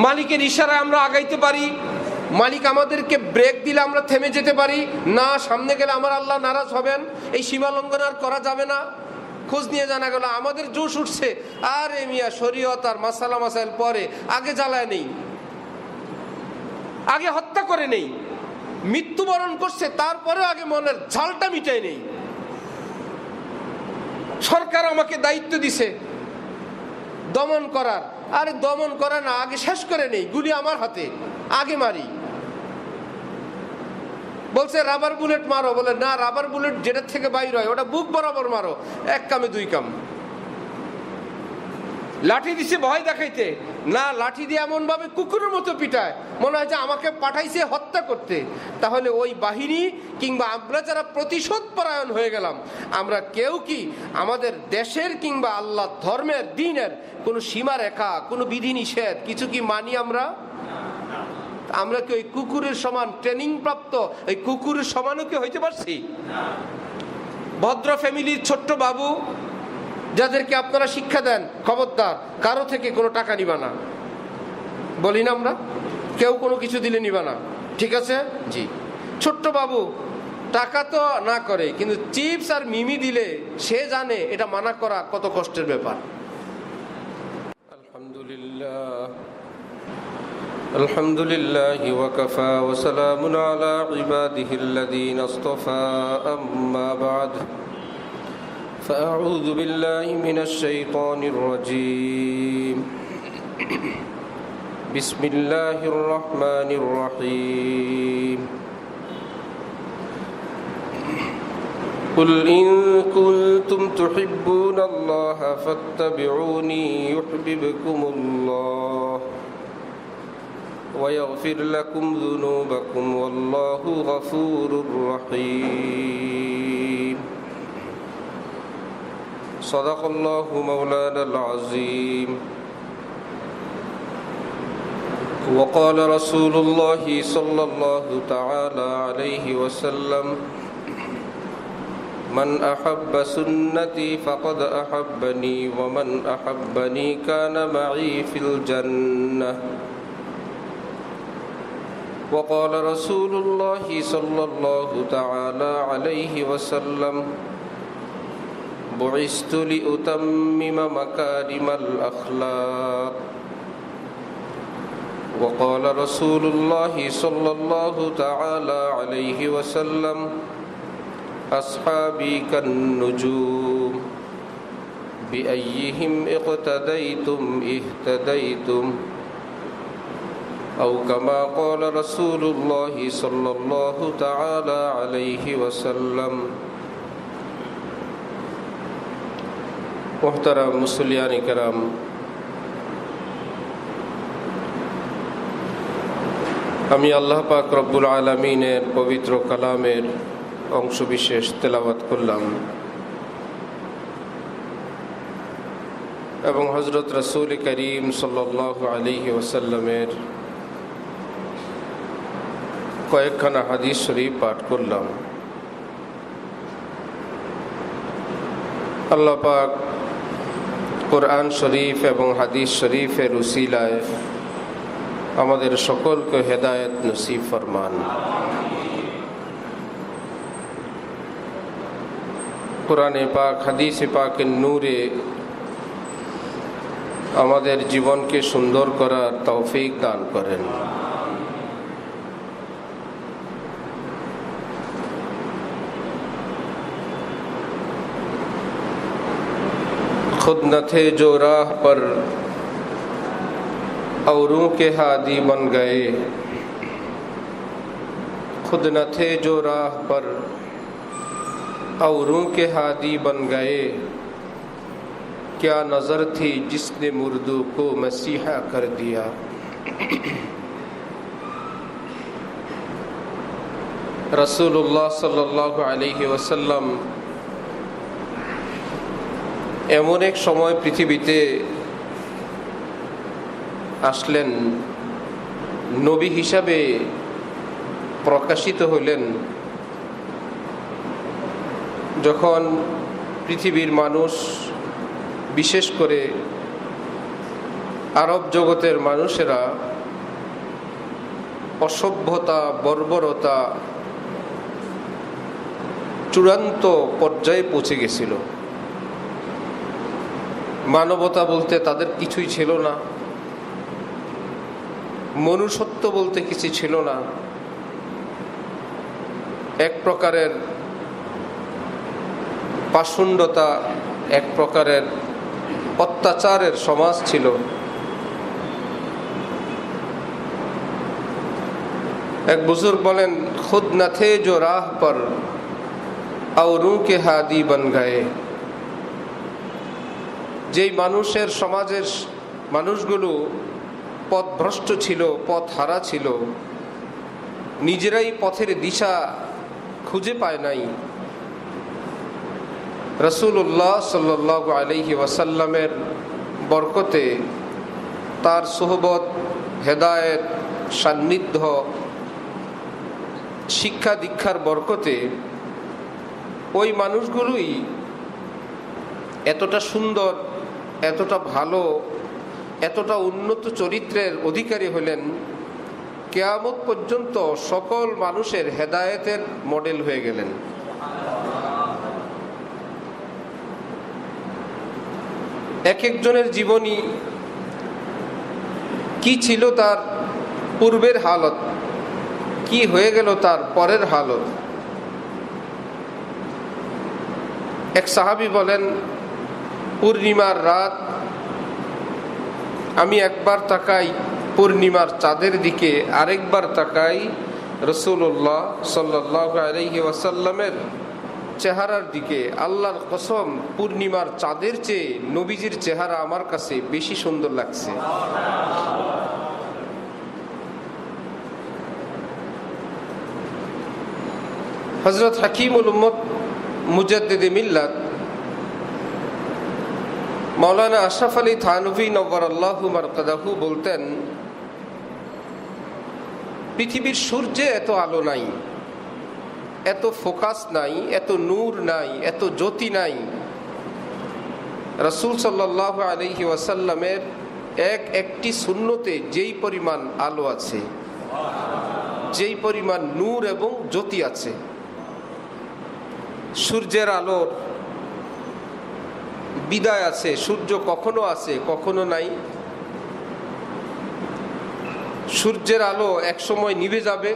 মালিকের ইশারায় আমরা আগাইতে পারি, মালিক আমাদেরকে ব্রেক দিলে আমরা থেমে যেতে পারি না, সামনে গেলে আমার আল্লাহ নারাজ হবেন, এই সীমা লঙ্ঘন আর করা যাবে না। খোঁজ নিয়ে জানা গেল আমাদের জোশ উঠছে, আরে মিয়া শরীয়ত আর মাসালা মাসাইল পরে, আগে জ্বালায় নেই, আগে হত্যা করে নেই, মৃত্যুবরণ করছে তারপরে আগে মনের ঝালটা মিটাই নেই। সরকার আমাকে দায়িত্ব দিছে দমন করার, আরে দমন করা না, আগে শেষ করে নেই, গুলি আমার হাতে, আগে মারি। বলছে রাবার বুলেট মারো, বলে না, রাবার বুলেট যেটা থেকে বাইর হয় ওটা বুক বরাবর মারো, এক কামে দুই কাম। লাঠি দিছে ভয় দেখাইতে, না, লাঠি দিয়ে এমন ভাবে কুকুরের মতো পিটায়, মনে হয় যে আমাকে পাঠাইছে হত্যা করতে। তাহলে ওই বাহিনী কিংবা আমরা যারা প্রতিশোধ পরায়ণ হয়ে গেলাম, আমরা কেউ কি আমাদের দেশের কিংবা আল্লাহ ধর্মের দ্বীনের কোনো সীমারেখা, কোনো বিধিনিষেধ কিছু কি মানি? আমরা কি ওই কুকুরের সমান ট্রেনিং প্রাপ্ত ওই কুকুরের সমানও কি হইতে পারছি? ভদ্র ফ্যামিলির ছোট্ট বাবু যাদেরকে আপনারা শিক্ষা দেন, খবরদার কারো থেকে কোনো টাকা নিবা না, বলি না আমরা, কেউ কোনো কিছু দিলে নিবা না, ঠিক আছে? জি, ছোট্ট বাবু টাকা তো না করে, কিন্তু চিপস আর মিমি দিলে সে জানে এটা মানা করা কত কষ্টের ব্যাপার। আলহামদুলিল্লাহ, আলহামদুলিল্লাহি ওয়া কাফা ওয়া সালামুন আলা ইবাদিহিল্লাযীনা ইসতাফা, আম্মা বা'দ, فأعوذ بالله من الشيطان الرجيم. بسم الله الرحمن الرحيم. قل إن كنتم تحبون الله فاتبعوني يحببكم الله ويغفر لكم ذنوبكم والله غفور رحيم. صدق الله مولانا العظيم. وقال رسول الله صلى الله تعالى عليه وسلم: من أحب سنتي فقد أحبني ومن أحبني كان معي في الجنة. وقال رسول الله صلى الله تعالى عليه وسلم: بعثت لأتمم مكارم الأخلاق. وقال رسول الله صلى الله تعالى عليه وسلم: أصحابي كالنجوم بأيهم اقتديتم اهتديتم، أو كما قال رسول الله صلى الله تعالى عليه وسلم. মুহতারাম মুসল্লিয়ানে কেরাম, আমি আল্লাহ পাক রব্বুল আলামিনের পবিত্র কালামের অংশবিশেষ তেলাওয়াত করলাম এবং হযরত রাসূল করিম সাল্লাল্লাহু আলাইহি ওয়াসাল্লামের কয়েকখানা হাদিস শরীফ পাঠ করলাম। আল্লাহ পাক কোরআন শরীফ এবং হাদিস শরীফের উসিলায় আমাদের সকলকে হেদায়েত নসিব ফরমান। কোরআনে পাক হাদিসে পাকের নূরে আমাদের জীবনকে সুন্দর করার তৌফিক দান করেন। खुद न थे जो राह पर औरों के हादी बन गए, खुद न थे जो राह पर औरों के हादी बन गए, क्या नज़र थी जिसने मुर्दों को मसीहा कर दिया। रसूलुल्लाह सल्लल्लाहु अलैहि वसल्लम এমন এক সময় পৃথিবীতে আসলেন, নবী হিসাবে প্রকাশিত হলেন, যখন পৃথিবীর মানুষ বিশেষ করে আরব জগতের মানুষেরা অসভ্যতা, বর্বরতা চূড়ান্ত পর্যায়ে পৌঁছে গেছিল। মানবতা বলতে তাদের কিছুই ছিল না, মনুষ্যত্ব বলতে কিছু ছিল না। এক প্রকারের পাষণ্ডতা, এক প্রকারের অত্যাচারের সমাজ ছিল। এক বুজুর্গ বলেন, খুদ না থে জো রাহ পর औरों के हादी बन गए। যেই মানুষের সমাজের মানুষগুলো পথভ্রষ্ট ছিল, পথ হারা ছিল, নিজেরাই পথের দিশা খুঁজে পায় নাই, রাসূলুল্লাহ সাল্লাল্লাহু আলাইহি ওয়াসাল্লামের বরকতে, তার সোহবত, হেদায়েত, সান্নিধ্য, শিক্ষা দীক্ষার বরকতে ওই মানুষগুলোই এতটা সুন্দর, এতটা ভালো, এতটা উন্নত চরিত্রের অধিকারী হলেন, কিয়ামত পর্যন্ত সকল মানুষের হেদায়েতের মডেল হয়ে গেলেন। এক একজনের জীবনী কি ছিল, তার পূর্বের হালত কি হয়ে গেল, তার পরের হালত। এক সাহাবী বলেন, পূর্ণিমার রাত আমি একবার তাকাই পূর্ণিমার চাঁদের দিকে, আরেকবার তাকাই রাসূলুল্লাহ সাল্লাল্লাহু আলাইহি ওয়াসাল্লামের চেহারার দিকে। আল্লাহর কসম, পূর্ণিমার চাঁদের চেয়ে নবীজির চেহারা আমার কাছে বেশি সুন্দর লাগছে। হযরত হাকিমুল উম্মত মুজাদ্দিদে মিল্লাত মাওলানা আশরাফ আলী থানভী নওয়ারাল্লাহু মারকাদাহু বলতেন, পৃথিবীর সূর্যে এত আলো নাই, এত ফোকাস নাই, এত নূর নাই, এত জ্যোতি নাই, রাসূল সাল্লাল্লাহু আলাইহি ওয়াসাল্লামের এক একটি সুন্নতে যেই পরিমাণ আলো আছে, যেই পরিমাণ নূর এবং জ্যোতি আছে। সূর্যের আলোর বিদায় আছে, সূর্য কখনো আছে কখনো নাই। সূর্যের আলো এক সময় নিভে যাবে,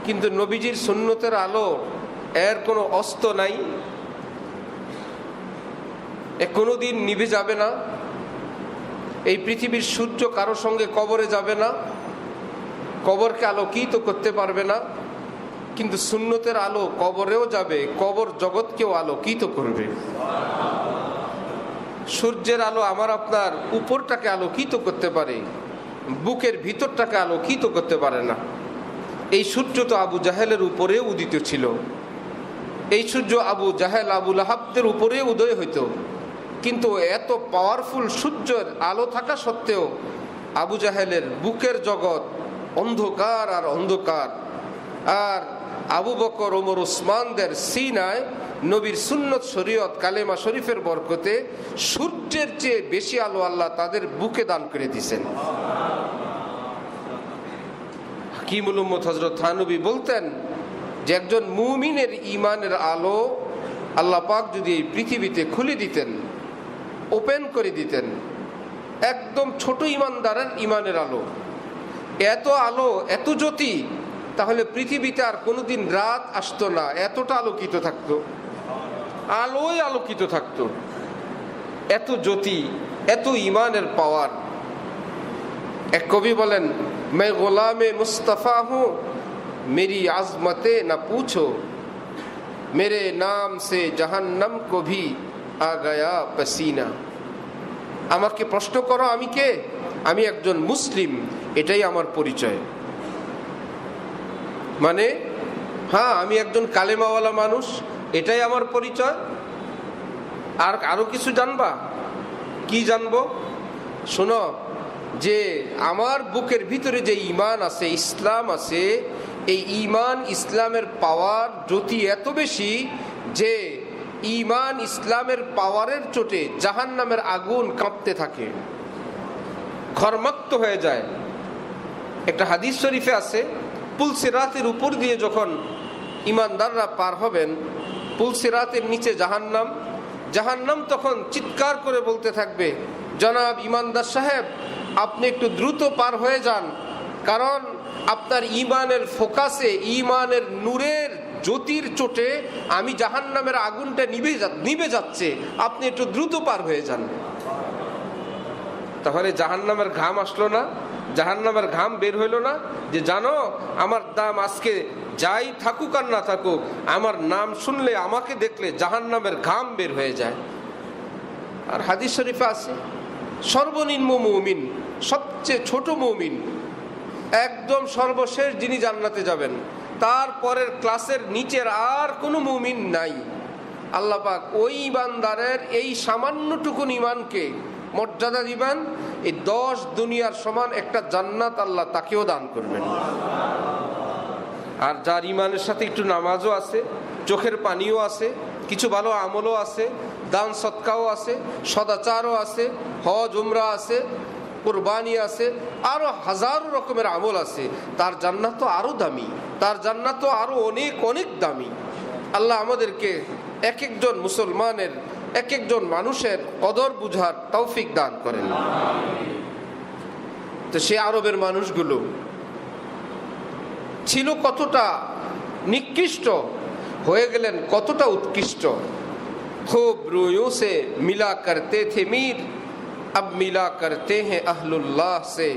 কিন্তু নবীজির সুন্নতের আলো এর কোনো অস্ত নাই, এ কোনোদিন নিভে যাবে না। এই পৃথিবীর সূর্য কারো সঙ্গে কবরে যাবে না, কবরকে আলোকিত করতে পারবে না, কিন্তু সুন্নতের আলো কবরেও যাবে, কবর জগৎকেও আলোকিত করবে। সূর্যের আলো আমার আপনার উপরটাকে আলোকিত করতে পারে, বুকের ভিতরটাকে আলোকিত করতে পারে না। এই সূর্য তো আবু জাহেলের উপরে উদিত ছিল, এই সূর্য আবু জাহেল, আবু লাহাবদের উপরে উদয় হইত, কিন্তু এত পাওয়ারফুল সূর্যের আলো থাকা সত্ত্বেও আবু জাহেলের বুকের জগৎ অন্ধকার আর অন্ধকার। আর আবু বকর, ওমর, উসমানদের সিনায় নবীর সুন্নত, শরীয়ত, কালেমা শরীফের বরকতে সূর্যের চেয়ে বেশি আলো আল্লাহ তাদের বুকে দান করে দিয়েছেন। হাকিমুল উম্মত হযরত থানভী বলতেন যে একজন মুমিনের ঈমানের আলো আল্লাহ পাক যদি এই পৃথিবীতে খুলে দিতেন, ওপেন করে দিতেন, একদম ছোট ঈমানদারের ঈমানের আলো, এত আলো, এত জ্যোতি, তাহলে পৃথিবীতে আর কোনোদিন রাত আসতো না, এতটা আলোকিত থাকতো, আলোয় আলোকিত থাকতো, এত জ্যোতি, এত ঈমানের পাওয়ার। এক কবি বলেন, मैं गुलामे मुस्तफ़ा हूँ मेरी आज़मते न पूछो, मेरे नाम से जहन्नम को भी आ गया पसीना। আমাকে প্রশ্ন করো আমি কে? আমি একজন মুসলিম, এটাই আমার পরিচয়। মানে হ্যাঁ, আমি একজন কালেমাওয়ালা মানুষ, এটাই আমার পরিচয়। আর আরো কিছু জানবা? কি জানবো? শোনো, যে আমার বুকের ভিতরে যে ঈমান আছে, ইসলাম আছে, এই ঈমান ইসলামের পাওয়ার জ্যোতি এত বেশি যে ঈমান ইসলামের পাওয়ারের চোটে জাহান্নামের আগুন কাঁপতে থাকে। ঘর্মাক্ত হয়ে যায়। একটা হাদিস শরীফে আছে, পুলসিরাতের উপর দিয়ে যখন ইমানদাররা পার হবেন, পুলসিরাতের নিচে জাহান্নাম, জাহান্নাম তখন চিৎকার করে বলতে থাকবে, জনাব ইমানদার সাহেব, আপনি একটু দ্রুত পার হয়ে যান, কারণ আপনার ইমানের ফোকাসে, ইমানের নূরের জ্যোতির চোটে আমি জাহান্নামের আগুনটা নিভে যাচ্ছে, আপনি একটু দ্রুত পার হয়ে যান। তাহলে জাহান্নামের ঘাম আসলো না, জাহান্নামের ঘাম বের হইল না, যে জানো আমার দাম আজকে যাই থাকুক আর না থাকুক, আমার নাম শুনলে, আমাকে দেখলে জাহান্নামের ঘাম বের হয়ে যায়। আর হাদিস শরীফে আছে, সর্বনিম্ন মুমিন, সবচেয়ে ছোট মুমিন, একদম সর্বশেষ যিনি জান্নাতে যাবেন, তারপরের ক্লাসের নিচের আর কোনো মুমিন নাই। আল্লাহ পাক ওই ইমানদারের এই সামান্যটুকুন ইমানকে মর্যাদা দিবেন, এই 10 দুনিয়ার সমান একটা জান্নাত আল্লাহ তাকেও দান করবেন। আর যার ইমানের সাথে একটু নামাজও আছে, চোখের পানিও আছে, কিছু ভালো আমলও আছে, দান সৎকাও আছে, সদাচারও আছে, হজ উমরা আছে, কুরবানি আছে, আরো হাজারো রকমের আমল আছে, তার জান্নাত তো আরো দামি, তার জান্নাত তো আরো অনেক অনেক দামি। আল্লাহ আমাদেরকে এক একজন মুসলমানের, এক একজন মানুষের কদর বুঝার তৌফিক দান করেন। তো সে আরবের মানুষগুলো ছিল কতটা নিকৃষ্ট, হয়ে গেলেন কতটা উৎকৃষ্ট। খুব রুয়োं से मिला करते थे मीर, अब मिला करते हैं अहलुल्लाह से,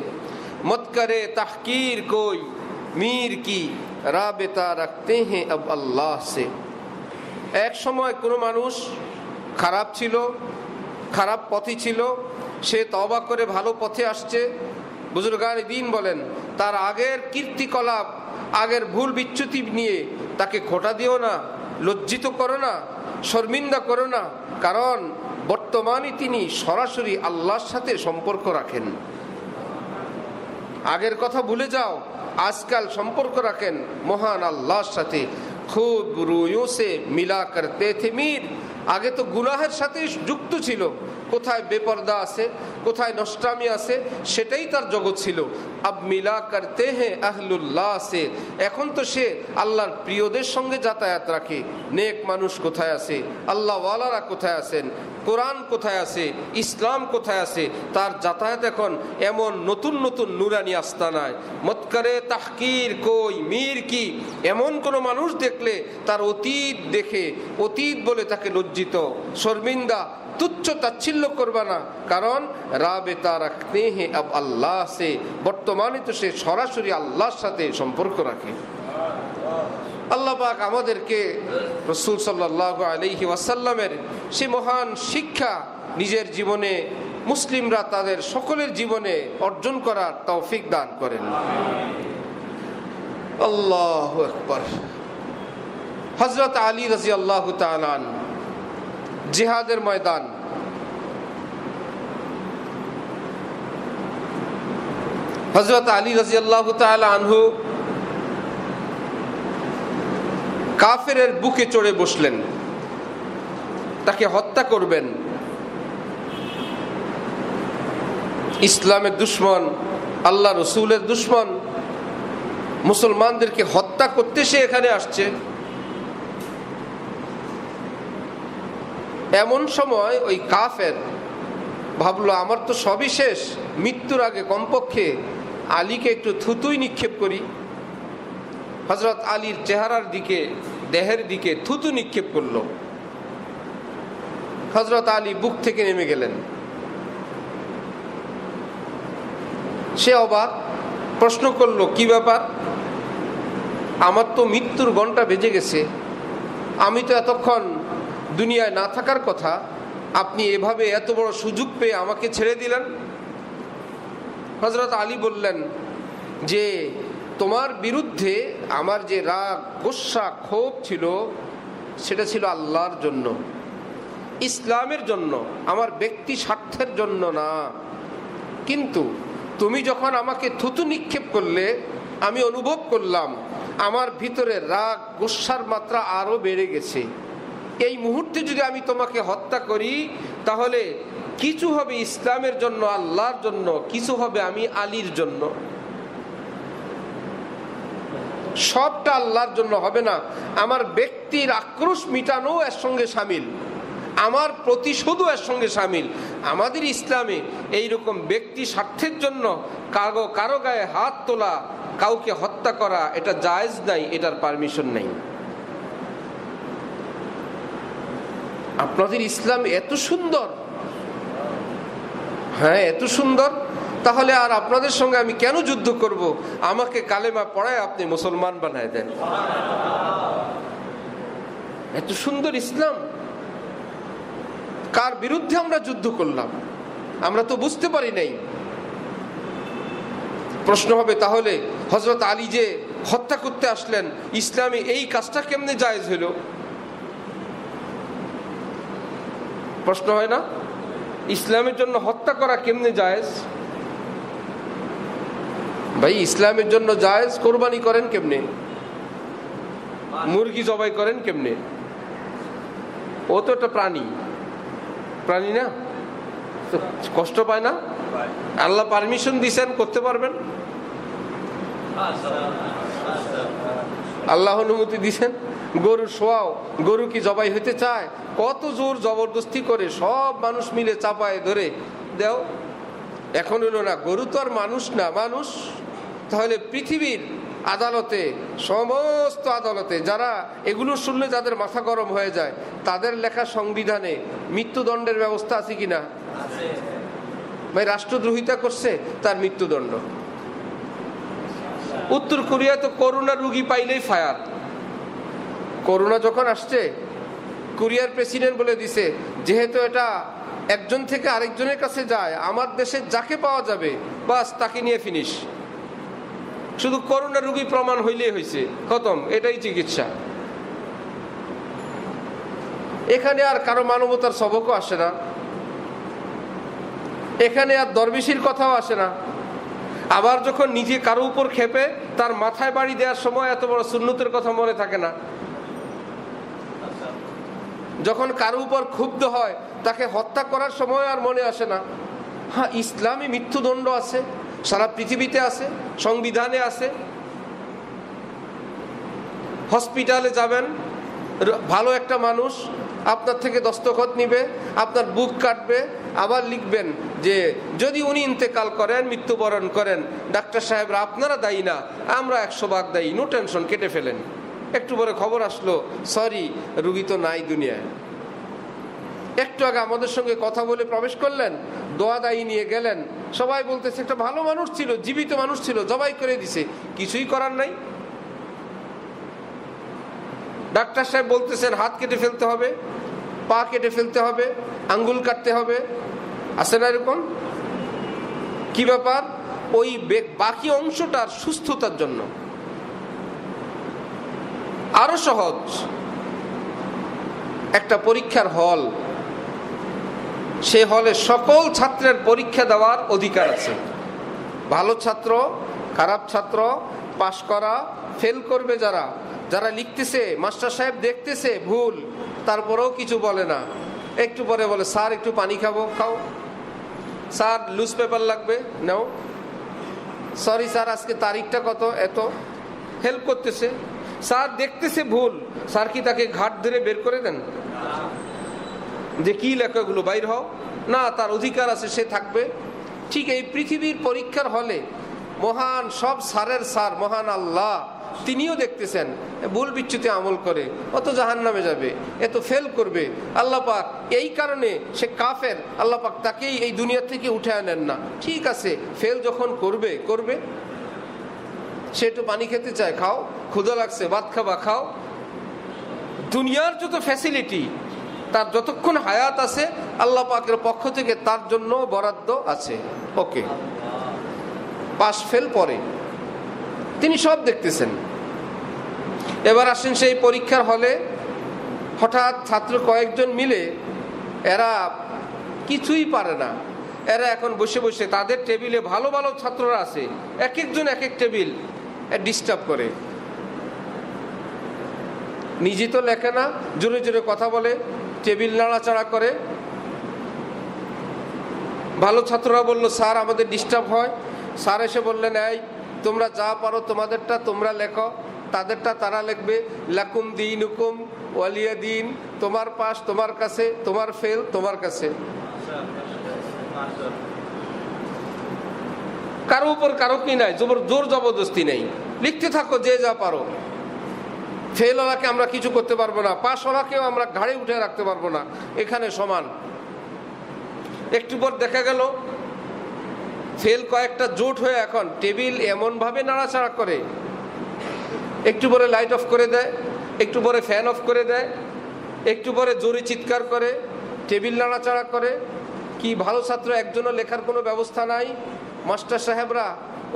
मत करे तहकीर कोई मीर की, राबता रखते हैं अब अल्लाह से। এক সময় কোনো মানুষ খারাপ ছিল, খারাপ পথে ছিল, সে তওবা করে ভালো পথে আসছে। বুজুর্গান দ্বীন বলেন, তার আগের কীর্তিকলাপ, আগের ভুল বিচ্যুতি নিয়ে তাকে খোঁটা দিও না, লজ্জিত করো না, শর্মিন্দা করো না, কারণ বর্তমানে তিনি সরাসরি আল্লাহর সাথে সম্পর্ক রাখেন। আগের কথা ভুলে যাও, আজকাল সম্পর্ক রাখেন মহান আল্লাহর সাথে। খুব রুয়োं से मिला करते थे मीर, আগে তো গুনাহের সাথে যুক্ত ছিল, কোথায় বেপর্দা আছে, কোথায় নষ্টামি আছে, সেটাই তার জগৎ ছিল। আব মিলা করতে হ্যাঁ আহলুল্লাহ সে, এখন তো সে আল্লাহর প্রিয়দের সঙ্গে যাতায়াত রাখে। নেক মানুষ কোথায় আছে, আল্লাহ ওয়ালারা কোথায় আছেন, কোরআন কোথায় আছে, ইসলাম কোথায় আছে, তার যাতায়াত এখন এমন নতুন নতুন নুরানি আস্তানায়। মত করে তাহকির কই মীর কি, এমন কোনো মানুষ দেখলে তার অতীত দেখে অতীত বলে তাকে লজ্জিত, শর্মিন্দা, তুচ্ছ তাচ্ছিল্য করবা না, কারণ রাবেতা রাখতে হ্যাঁ আব আল্লাহ সে, বর্তমানে তো সে সরাসরি আল্লাহর সাথে সম্পর্ক রাখে। আল্লাহ পাক আমাদেরকে রাসূল সাল্লাল্লাহু আলাইহি ওয়াসাল্লামের সে মহান শিক্ষা নিজের জীবনে, মুসলিমরা তাদের সকলের জীবনে অর্জন করার তৌফিক দান করেন। আল্লাহু আকবার। হযরত আলী রাদিয়াল্লাহু তাআলা আনহু জিহাদের ময়দান, হযরত আলী রাদিয়াল্লাহু তাআলা আনহু কাফেরের বুকে চড়ে বসলেন, তাকে হত্যা করবেন। ইসলামের দুশ্মন, আল্লাহ রসুলের দুশ্মন, মুসলমানদেরকে হত্যা করতে সে এখানে আসছে। এমন সময় ওই কাফের ভাবলো, আমার তো সবই শেষ, মৃত্যুর আগে কমপক্ষে আলীকে একটু থুতুই নিক্ষেপ করি। হযরত আলীর চেহারার দিকে, দেহের দিকে থুতু নিক্ষেপ করলো। হযরত আলী বুক থেকে নেমে গেলেন। সে অবাক, প্রশ্ন করলো, কি ব্যাপার? আমার তো মৃত্যুর ঘণ্টা বেজে গেছে, আমি তো এতক্ষণ দুনিয়ায় না থাকার কথা, আপনি এভাবে এত বড় সুযোগ পেয়ে আমাকে ছেড়ে দিলেন। হযরত আলী বললেন যে, তোমার বিরুদ্ধে আমার যে রাগ, গোসা, ক্ষোভ ছিল, সেটা ছিল আল্লাহর জন্য, ইসলামের জন্য, আমার ব্যক্তি স্বার্থের জন্য না। কিন্তু তুমি যখন আমাকে থুতু নিক্ষেপ করলে, আমি অনুভব করলাম আমার ভিতরে রাগ, গোসার মাত্রা আরো বেড়ে গেছে। এই মুহূর্তে যদি আমি তোমাকে হত্যা করি, তাহলে কিছু হবে ইসলামের জন্য, আল্লাহর জন্য, কিছু হবে আমি আলীর জন্য। সবটা আল্লাহর জন্য হবে না। আমার ব্যক্তির আক্রোশ মিটানো এর সঙ্গে সামিল, আমার প্রতিশোধও এর সঙ্গে সামিল। আমাদের ইসলামে এইরকম ব্যক্তি স্বার্থের জন্য কারো গায়ে হাত তোলা, কাউকে হত্যা করা, এটা জায়েজ নাই, এটার পারমিশন নেই। আপনাদের ইসলাম এত সুন্দর, হ্যাঁ এত সুন্দর, তাহলে আর আপনাদের সঙ্গে আমি কেন যুদ্ধ করব? আমাকে কালেমা পড়ায় আপনি মুসলমান বানায় দেন। এত সুন্দর ইসলাম, কার বিরুদ্ধে আমরা যুদ্ধ করলাম? আমরা তো বুঝতে পারি নাই। প্রশ্ন হবে, তাহলে হযরত আলী যে হত্যা করতে আসলেন, ইসলামে এই কাজটা কেমনে জায়েজ হইল? প্রশ্ন হয় না? ইসলামের জন্য হত্যা করা কেমনে জায়েজ? ভাই ইসলামের জন্য জায়েজ। কোরবানি করেন কেমনে? মুরগি জবাই করেন কেমনে? ও তো একটা প্রাণী, প্রাণী না? কষ্ট পায় না? আল্লাহ পারমিশন দিছেন, করতে পারবেন। আল্লাহ অনুমতি দিছেন। গরু শোয়াও, গরু কি জবাই হইতে চায়? কত জোর জবরদস্তি করে সব মানুষ মিলে চাপায় ধরে দেও। এখন হলো না, গরু তো আর মানুষ না, মানুষ। তাহলে পৃথিবীর আদালতে, সমস্ত আদালতে যারা এগুলো শুনলে যাদের মাথা গরম হয়ে যায়, তাদের লেখা সংবিধানে মৃত্যুদণ্ডের ব্যবস্থা আছে কিনা? ভাই রাষ্ট্রদ্রোহিতা করছে, তার মৃত্যুদণ্ড। উত্তর কোরিয়া তো করোনা রোগী পাইলেই ফায়ার। করোনা যখন আসছে, কোরিয়ার প্রেসিডেন্ট বলে দিছে, যেহেতু এটা একজন থেকে আরেকজনের কাছে যায়, আমার দেশে যাকে পাওয়া যাবে বাস তাকে নিয়ে ফিনিশ। শুধু করোনা রোগী প্রমাণ হইলেই হয়েছে, খতম, এটাই চিকিৎসা। এখানে আর কারো মানবতার সবকও আসে না, এখানে আর দরবেশির কথাও আসে না। আবার যখন নিজে কারো উপর খেপে, তার মাথায় বাড়ি দেওয়ার সময় এত বড় সুন্নতের কথা মনে থাকে না। যখন কারো উপর ক্ষুব্ধ হয়, তাকে হত্যা করার সময় আর মনে আসে না। হ্যাঁ, ইসলামে মৃত্যুদণ্ড আছে, সারা পৃথিবীতে আছে, সংবিধানে আছে। হসপিটালে যাবেন, ভালো একটা মানুষ আপনার থেকে দস্তখত নিবে, আপনার বুক কাটবে, আবার লিখবেন যে যদি উনি ইন্তেকাল করেন, মৃত্যুবরণ করেন, ডাক্তার সাহেবরা আপনারা দায়ী না, আমরা 100 ভাগ দায়ী, নো টেনশন, কেটে ফেলেন। একটু পরে খবর আসলো, সরি, রুগী তো নাই দুনিয়ায়। একটু আগে আমাদের সঙ্গে কথা বলে প্রবেশ করলেন, দোয়া দায়ী নিয়ে গেলেন, সবাই বলতেছে একটা ভালো মানুষ ছিল, জীবিত মানুষ ছিল, জবাই করে দিছে, কিছুই করার নাই। ডাক্তার সাহেব বলতেছেন হাত কেটে ফেলতে হবে, পা কেটে ফেলতে হবে, আঙ্গুল কাটতে হবে, আছে না এরকম? কি ব্যাপার? ওই বাকি অংশটার সুস্থতার জন্য। আরো সহজ, একটা পরীক্ষার হল, সে হলে সকল ছাত্রের পরীক্ষা দেওয়ার অধিকার আছে। ভালো ছাত্র, খারাপ ছাত্র, পাশ করা, ফেল করবে যারা, যারা লিখতেছে মাস্টার সাহেব দেখতেছে ভুল, তারপরেও কিছু বলে না। একটু পরে বলে স্যার একটু পানি খাবো, খাও। স্যার লুজ পেপার লাগবে, নাও। সরি স্যার আজকে তারিখটা কত, এত। হেল্প করতেছে। স্যার দেখতেছে ভুল, স্যার কি তাকে ঘাট ধরে বের করে দেন যে কি লেখা এগুলো, বাইর হও? না, তার অধিকার আছে, সে থাকবে। ঠিক এই পৃথিবীর পরীক্ষার হলে মহান সব স্যারের স্যার মহান আল্লাহ, তিনিও দেখতেছেন ভুল বিচ্যুতি আমল করে, ও তো জাহান্নামে যাবে, এ তো ফেল করবে। আল্লাহ পাক এই কারণে সে কাফের, আল্লাহ পাক তাকেই এই দুনিয়া থেকে উঠে আনেন না। ঠিক আছে, ফেল যখন করবে করবে। সে একটু পানি খেতে চায়, খাও। ক্ষুধা লাগছে, ভাত খাবা, খাও। দুনিয়ার যত ফ্যাসিলিটি, তার যতক্ষণ হায়াত আছে আল্লাহ পাকের পক্ষ থেকে তার জন্য বরাদ্দ আছে। ওকে, পাস ফেল পরে, তিনি সব দেখতেছেন। এবার আসেন সেই পরীক্ষার হলে, হঠাৎ ছাত্র কয়েকজন মিলে, এরা কিছুই পারে না, এরা এখন বসে বসে তাদের টেবিলে ভালো ভালো ছাত্ররা আছে, এক একজন এক এক টেবিল ডিস্টার্ব করে। নিজে তো লেখে না, জোরে জোরে কথা বলে, টেবিল নাড়াচাড়া করে। ভালো ছাত্ররা বলল স্যার আমাদের ডিস্টার্ব হয়। স্যার এসে বললেন, এই তোমরা যা পারো তোমাদেরটা তোমরা লেখো, তাদেরটা তারা লিখবে। লাকুম দীনুকুম ওয়ালিয়া দিন, তোমার পাস তোমার কাছে, তোমার ফেল তোমার কাছে। কারো উপর কারো কি নাই, জোর জবরদস্তি নেই, লিখতে থাকো যে যা পারো। ফেলওয়ালাকে আমরা কিছু করতে পারবো না, পাসওয়ালাকেও আমরা ঘাড়ে উঠে রাখতে পারবো না, এখানে সমান। একটু পর দেখা গেল ফেল কয়েকটা জোট হয়ে এখন টেবিল এমনভাবে নাড়াচাড়া করে, একটু পরে লাইট অফ করে দেয়, একটু পরে ফ্যান অফ করে দেয়, একটু পরে জোরে চিৎকার করে, টেবিল নাড়াচাড়া করে। কি ভালো ছাত্র একজনও লেখার কোনো ব্যবস্থা নাই? মাস্টার সাহেবরা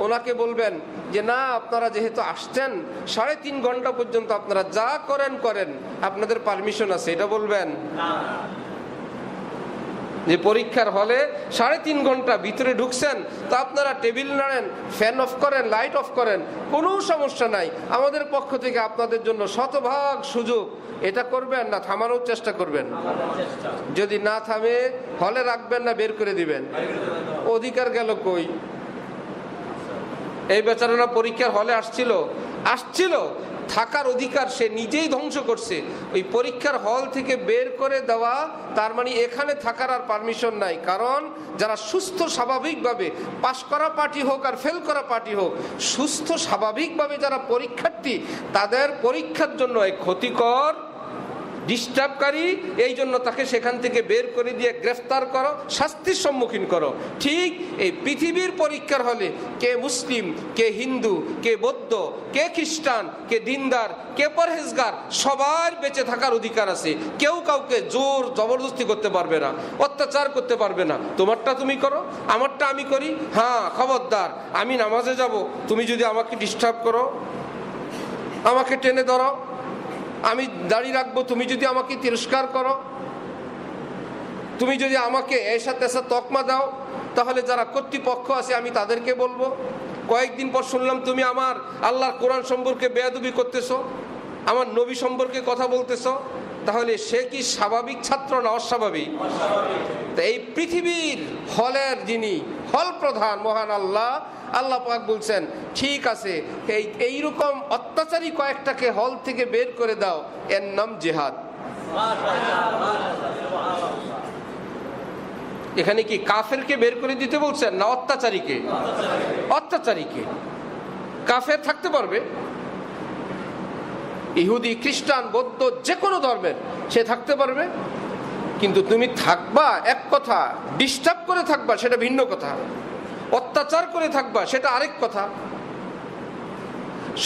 ওনাকে বলবেন যে না, আপনারা যেহেতু আসছেন 3.5 ঘন্টা পর্যন্ত আপনারা যা করেন করেন, আপনাদের পারমিশন আছে, এটা বলবেন যে পরীক্ষার হলে 3.5 ঘন্টা ভিতরে ঢুকছেন, তো আপনারা টেবিল নাড়েন, ফ্যান অফ করেন, লাইট অফ করেন, কোনো সমস্যা নাই, আমাদের পক্ষ থেকে আপনাদের জন্য শতভাগ সুযোগ। এটা করবেন না থামানোর চেষ্টা করবেন? যদি না থামে হলে রাখবেন না বের করে দিবেন? অধিকার গেল কই? এই বেচারারা পরীক্ষার হলে আসছিল, থাকার অধিকার সে নিজেই ধ্বংস করছে। ওই পরীক্ষার হল থেকে বের করে দেওয়া, তার মানে এখানে থাকার আর পারমিশন নাই। কারণ যারা সুস্থ স্বাভাবিকভাবে, পাশ করা পার্টি হোক আর ফেল করা পার্টি হোক, সুস্থ স্বাভাবিকভাবে যারা পরীক্ষার্থী, তাদের পরীক্ষার জন্য এই ক্ষতিকর, ডিস্টার্বকারী, এই জন্য তাকে সেখান থেকে বের করে দিয়ে গ্রেফতার করো, শাস্তির সম্মুখীন করো। ঠিক এই পৃথিবীর পরীক্ষার হলে কে মুসলিম, কে হিন্দু, কে বৌদ্ধ, কে খ্রিস্টান, কে দিনদার, কে পরহেজগার, সবার বেঁচে থাকার অধিকার আছে। কেউ কাউকে জোর জবরদস্তি করতে পারবে না, অত্যাচার করতে পারবে না। তোমারটা তুমি করো, আমারটা আমি করি। হ্যাঁ, খবরদার, আমি নামাজে যাব, তুমি যদি আমাকে ডিস্টার্ব করো, আমাকে টেনে ধরো, আমি দাঁড়িয়ে রাখবো, তুমি যদি আমাকে তিরস্কার করো, তুমি যদি আমাকে এসা তেসা তকমা দাও, তাহলে যারা কর্তৃপক্ষ আছে আমি তাদেরকে বলবো। কয়েকদিন পর শুনলাম তুমি আমার আল্লাহর কোরআন সম্পর্কে বেয়াদবি করতেছো, আমার নবী সম্পর্কে কথা বলতেছো, তাহলে সে কি স্বাভাবিক ছাত্র না অস্বাভাবিক? তো এই পৃথিবীর হলের যিনি হল প্রধান মহান আল্লাহ পাক বলছেন, ঠিক আছে, এইরকম অত্যাচারী কয়েকটাকে হল থেকে বের করে দাও, এর নাম জিহাদ। এখানে কি কাফেরকে বের করে দিতে বলছেন না অত্যাচারীকে? অত্যাচারীকে। কাফের থাকতে পারবে, ইহুদি, খ্রিস্টান, বৌদ্ধ, যে কোনো ধর্মের সে থাকতে পারবে, কিন্তু তুমি থাকবা এক কথা, ডিস্টার্ব করে থাকবা সেটা ভিন্ন কথা, অত্যাচার করে থাকবা সেটা আরেক কথা।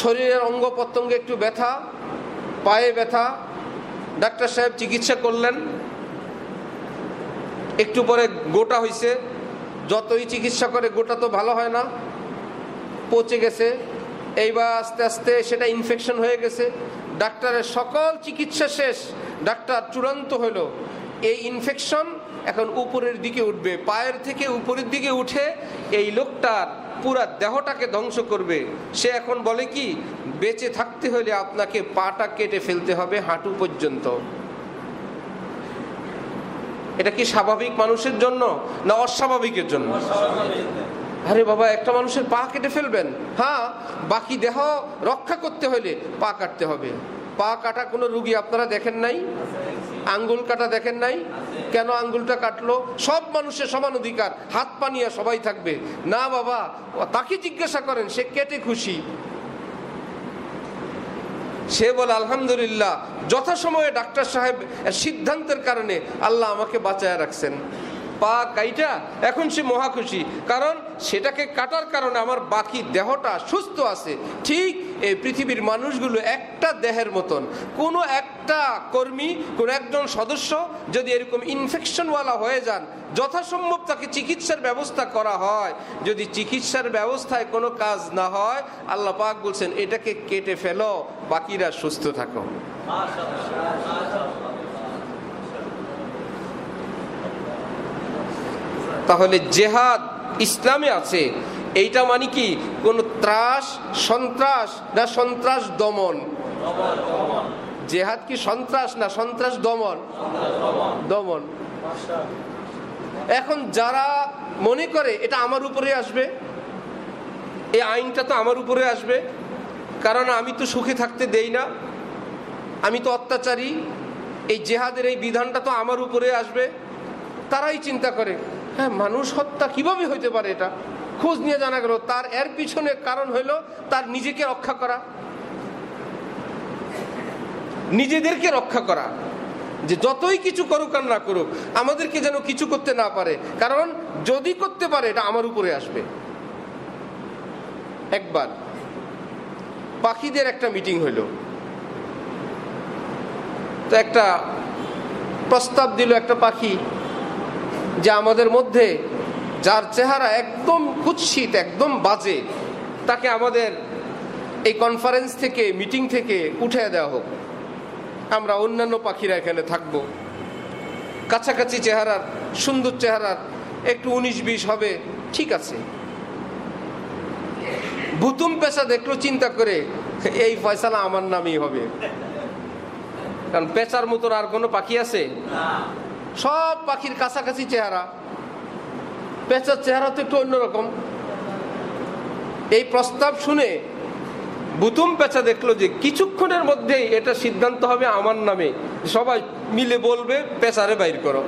শরীরের অঙ্গ প্রত্যঙ্গে একটু ব্যথা, পায়ে ব্যথা, ডাক্তার সাহেব চিকিৎসা করলেন, একটু পরে গোটা হয়েছে, যতই চিকিৎসা করে গোটা তো ভালো হয় না, পচে গেছে, এইবার আস্তে আস্তে সেটা ইনফেকশন হয়ে গেছে, ডাক্তারের সকল চিকিৎসা শেষ, ডাক্তার চূড়ান্ত হলো এই ইনফেকশন এখন উপরের দিকে উঠবে, পায়ের থেকে উপরের দিকে উঠে এই লোকটার পুরা দেহটাকে ধ্বংস করবে। সে এখন বলে কি, বেঁচে থাকতে হলে আপনাকে পাটা কেটে ফেলতে হবে হাঁটু পর্যন্ত। এটা কি স্বাভাবিক মানুষের জন্য না অস্বাভাবিকের জন্য? আরে বাবা, একটা মানুষের পা কেটে ফেলবেন? হ্যাঁ, বাকি দেহ রক্ষা করতে হলে পা কাটতে হবে। পা কাটা কোনো রুগী আপনারা দেখেন নাই? আঙ্গুল কাটা দেখেন নাই? কেন আঙ্গুলটা কাটলো? সব মানুষের সমান অধিকার, হাত পা নিয়ে সবাই থাকবে না বাবা, তাকে জিজ্ঞাসা করেন, সে কেটে খুশি, সে বলে আলহামদুলিল্লাহ, যথাসময়ে ডাক্তার সাহেব সিদ্ধান্তের কারণে আল্লাহ আমাকে বাঁচায় রাখছেন। পা কাইটা এখন সে মহা খুশি, কারণ সেটাকে কাটার কারণে আমার বাকি দেহটা সুস্থ আছে। ঠিক এই পৃথিবীর মানুষগুলো একটা দেহের মতন। কোনো একটা কর্মী, কোনো একজন সদস্য যদি এরকম ইনফেকশনওয়ালা হয়ে যান, যথাসম্ভব তাকে চিকিৎসার ব্যবস্থা করা হয়। যদি চিকিৎসার ব্যবস্থায় কোনো কাজ না হয়, আল্লাহ পাক বলছেন এটাকে কেটে ফেলো, বাকিরা সুস্থ থাকো। তাহলে জেহাদ ইসলামে আছে, এইটা মানে কি কোন ত্রাস সন্ত্রাস না সন্ত্রাস দমন? জেহাদ কি সন্ত্রাস না সন্ত্রাস দমন? দমন। এখন যারা মনে করে এটা আমার উপরে আসবে, এই আইনটা তো আমার উপরে আসবে, কারণ আমি তো সুখে থাকতে দেই না, আমি তো অত্যাচারী, এই জেহাদের এই বিধানটা তো আমার উপরে আসবে। তারাই চিন্তা করে হ্যাঁ মানুষ হত্যা কিভাবে হইতে পারে, এটা খোঁজ নিয়ে জানা গেল তার এর পিছনে কারণ হইল তার নিজেকে রক্ষা করা, নিজেদেরকে রক্ষা করা, যে যতই কিছু করুক আর না করুক আমাদেরকে যেন কিছু করতে না পারে, কারণ যদি করতে পারে এটা আমার উপরে আসবে। একবার পাখিদের একটা মিটিং হইল, তো একটা প্রস্তাব দিল একটা পাখি যে আমাদের মধ্যে যার চেহারা একদম কুৎসিত একদম বাজে তাকে আমাদের এই কনফারেন্স থেকে মিটিং থেকে উঠে দেওয়া হোক, আমরা অন্যান্য পাখিরা এখানে থাকব। কাছাকাছি চেহারার সুন্দর চেহারার একটু 19-20 হবে, ঠিক আছে। ভুতুম পেশা দেখলো চিন্তা করে এই ফয়সালা আমার নামই হবে, কারণ পেঁচার মতো আর কোনো পাখি আছে? সব পাখির কাছাকাছি চেহারা, পেঁচার চেহারা তো একটু অন্যরকম। এই প্রস্তাব শুনে বুতুম পেঁচা দেখলো যে কিছুক্ষণের মধ্যেই এটা সিদ্ধান্ত হবে আমার নামে, সবাই মিলে বলবে পেঁচারে বাইর করো।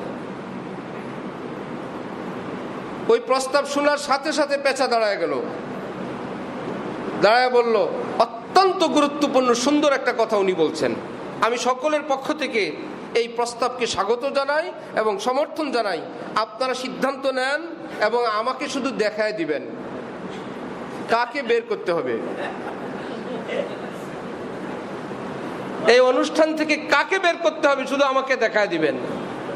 ওই প্রস্তাব শোনার সাথে সাথে পেঁচা দাঁড়ায় গেল, দাঁড়ায় বলল অত্যন্ত গুরুত্বপূর্ণ সুন্দর একটা কথা উনি বলছেন, আমি সকলের পক্ষ থেকে এই প্রস্তাবকে স্বাগত জানাই এবং সমর্থন জানাই, আপনারা সিদ্ধান্ত নেন এবং আমাকে শুধু দেখায় দিবেন কাকে বের করতে হবে, এই অনুষ্ঠান থেকে কাকে বের করতে হবে শুধু আমাকে দেখায় দিবেন।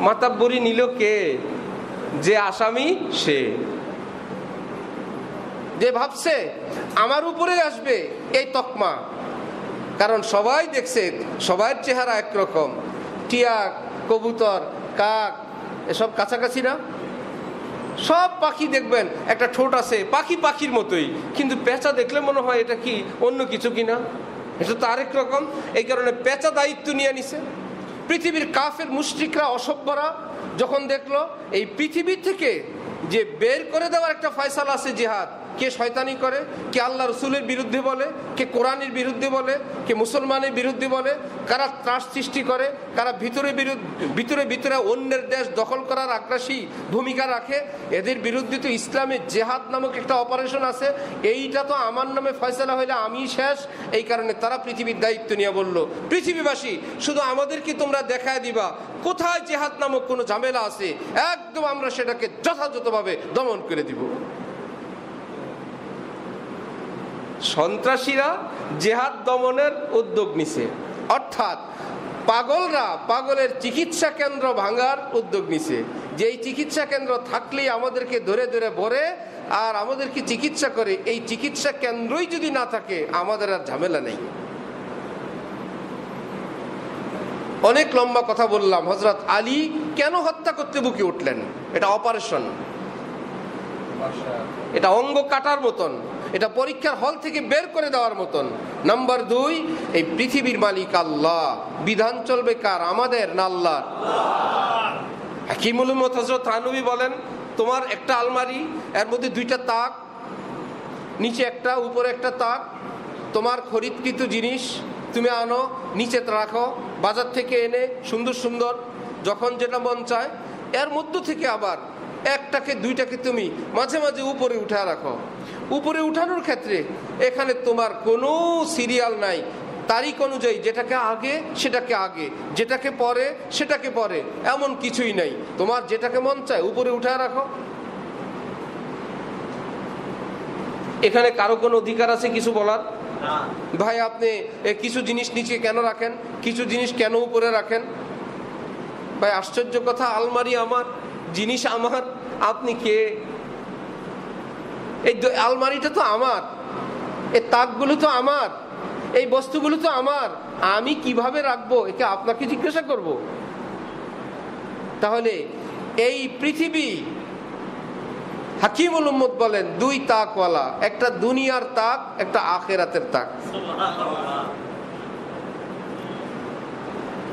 মাতাব্বরি নিল কে? যে আসামি সে, যে ভাবছে আমার উপরে আসবে এই তকমা, কারণ সবাই দেখছে সবার চেহারা একরকম, টিয়া কবুতর কাক এসব কাছাকাছি না, সব পাখি দেখবেন একটা ঠোঁট আছে পাখি পাখির মতোই, কিন্তু পেঁচা দেখলে মনে হয় এটা কি অন্য কিছু কিনা, এটা তো আরেক রকম। এই কারণে পেঁচা দায়িত্ব নিয়ে নিছে। পৃথিবীর কাফের মুশরিকরা অসভ্যরা যখন দেখলো এই পৃথিবী থেকে যে বের করে দেওয়ার একটা ফয়সালা আছে জিহাদ, কে শয়তানি করে, কে আল্লাহ রসুলের বিরুদ্ধে বলে, কে কোরআনের বিরুদ্ধে বলে, কে মুসলমানের বিরুদ্ধে বলে, কারা ত্রাস সৃষ্টি করে, কারা ভিতরে ভিতরে অন্যের দেশ দখল করার আগ্রাসী ভূমিকা রাখে, এদের বিরুদ্ধে তো ইসলামের জেহাদ নামক একটা অপারেশন আছে, এইটা তো আমার নামে ফয়সালা হইলে আমি শেষ। এই কারণে তারা পৃথিবীর দায়িত্ব নিয়ে বলল পৃথিবীবাসী শুধু আমাদেরকে তোমরা দেখায় দিবা কোথায় জেহাদ নামক কোনো ঝামেলা আছে, একদম আমরা সেটাকে যথাযথভাবে দমন করে দিব। সন্ত্রাসীরা জেহাদ দমনের উদ্যোগ নিছে, অর্থাৎ পাগলরা পাগলের চিকিৎসা কেন্দ্র ভাঙার উদ্যোগ নিছে, যে এই চিকিৎসা কেন্দ্র থাকলেই আমাদেরকে ধরে ধরে ভরে আর আমাদেরকে চিকিৎসা করে, এই চিকিৎসা কেন্দ্রই যদি না থাকে আমাদের আর ঝামেলা নেই। অনেক লম্বা কথা বললাম। হযরত আলী কেন হত্যা করতে বুকে উঠলেন? এটা অপারেশন, এটা অঙ্গ কাটার মতন, এটা পরীক্ষার হল থেকে বের করে দেওয়ার মতন। নাম্বার 2, এই পৃথিবীর মালিক আল্লাহ, বিধান চলবে কার? আমাদের না আল্লাহর? হাকিমুল উম্মত হযরত থানবী বলেন তোমার একটা আলমারি, এর মধ্যে 2টা তাক, নিচে একটা উপরে একটা তাক, তোমার খরিদকৃত জিনিস তুমি আনো নিচে রাখো, বাজার থেকে এনে সুন্দর সুন্দর যখন যেটা মন চায়, এর মধ্য থেকে আবার একটাকে 2টাকে তুমি মাঝে মাঝে উপরে উঠা রাখো। উপরে উঠানোর ক্ষেত্রে এখানে তোমার কোনো সিরিয়াল নাই, তারিখ অনুযায়ী যেটাকে আগে সেটাকে আগে, যেটাকে পরে সেটাকে পরে, এমন কিছুই নাই। তোমার যেটাকে মন চায় উপরে উঠা রাখো। এখানে কারো কোনো অধিকার আছে কিছু বলার? ভাই আপনি কিছু জিনিস নিচে কেন রাখেন, কিছু জিনিস কেন উপরে রাখেন? ভাই আশ্চর্য কথা, আলমারি আমার, জিনিস আমার, আপনি কে? এই আলমারিটা তো আমার, এই তাকগুলো তো আমার, এই বস্তুগুলো তো আমার, আমি কিভাবে রাখবো একে আপনাকে জিজ্ঞাসা করব? তাহলে এই পৃথিবী, হাকিমুল উম্মত বলেন 2 তাকওয়ালা, একটা দুনিয়ার তাক, একটা আখিরাতের তাক।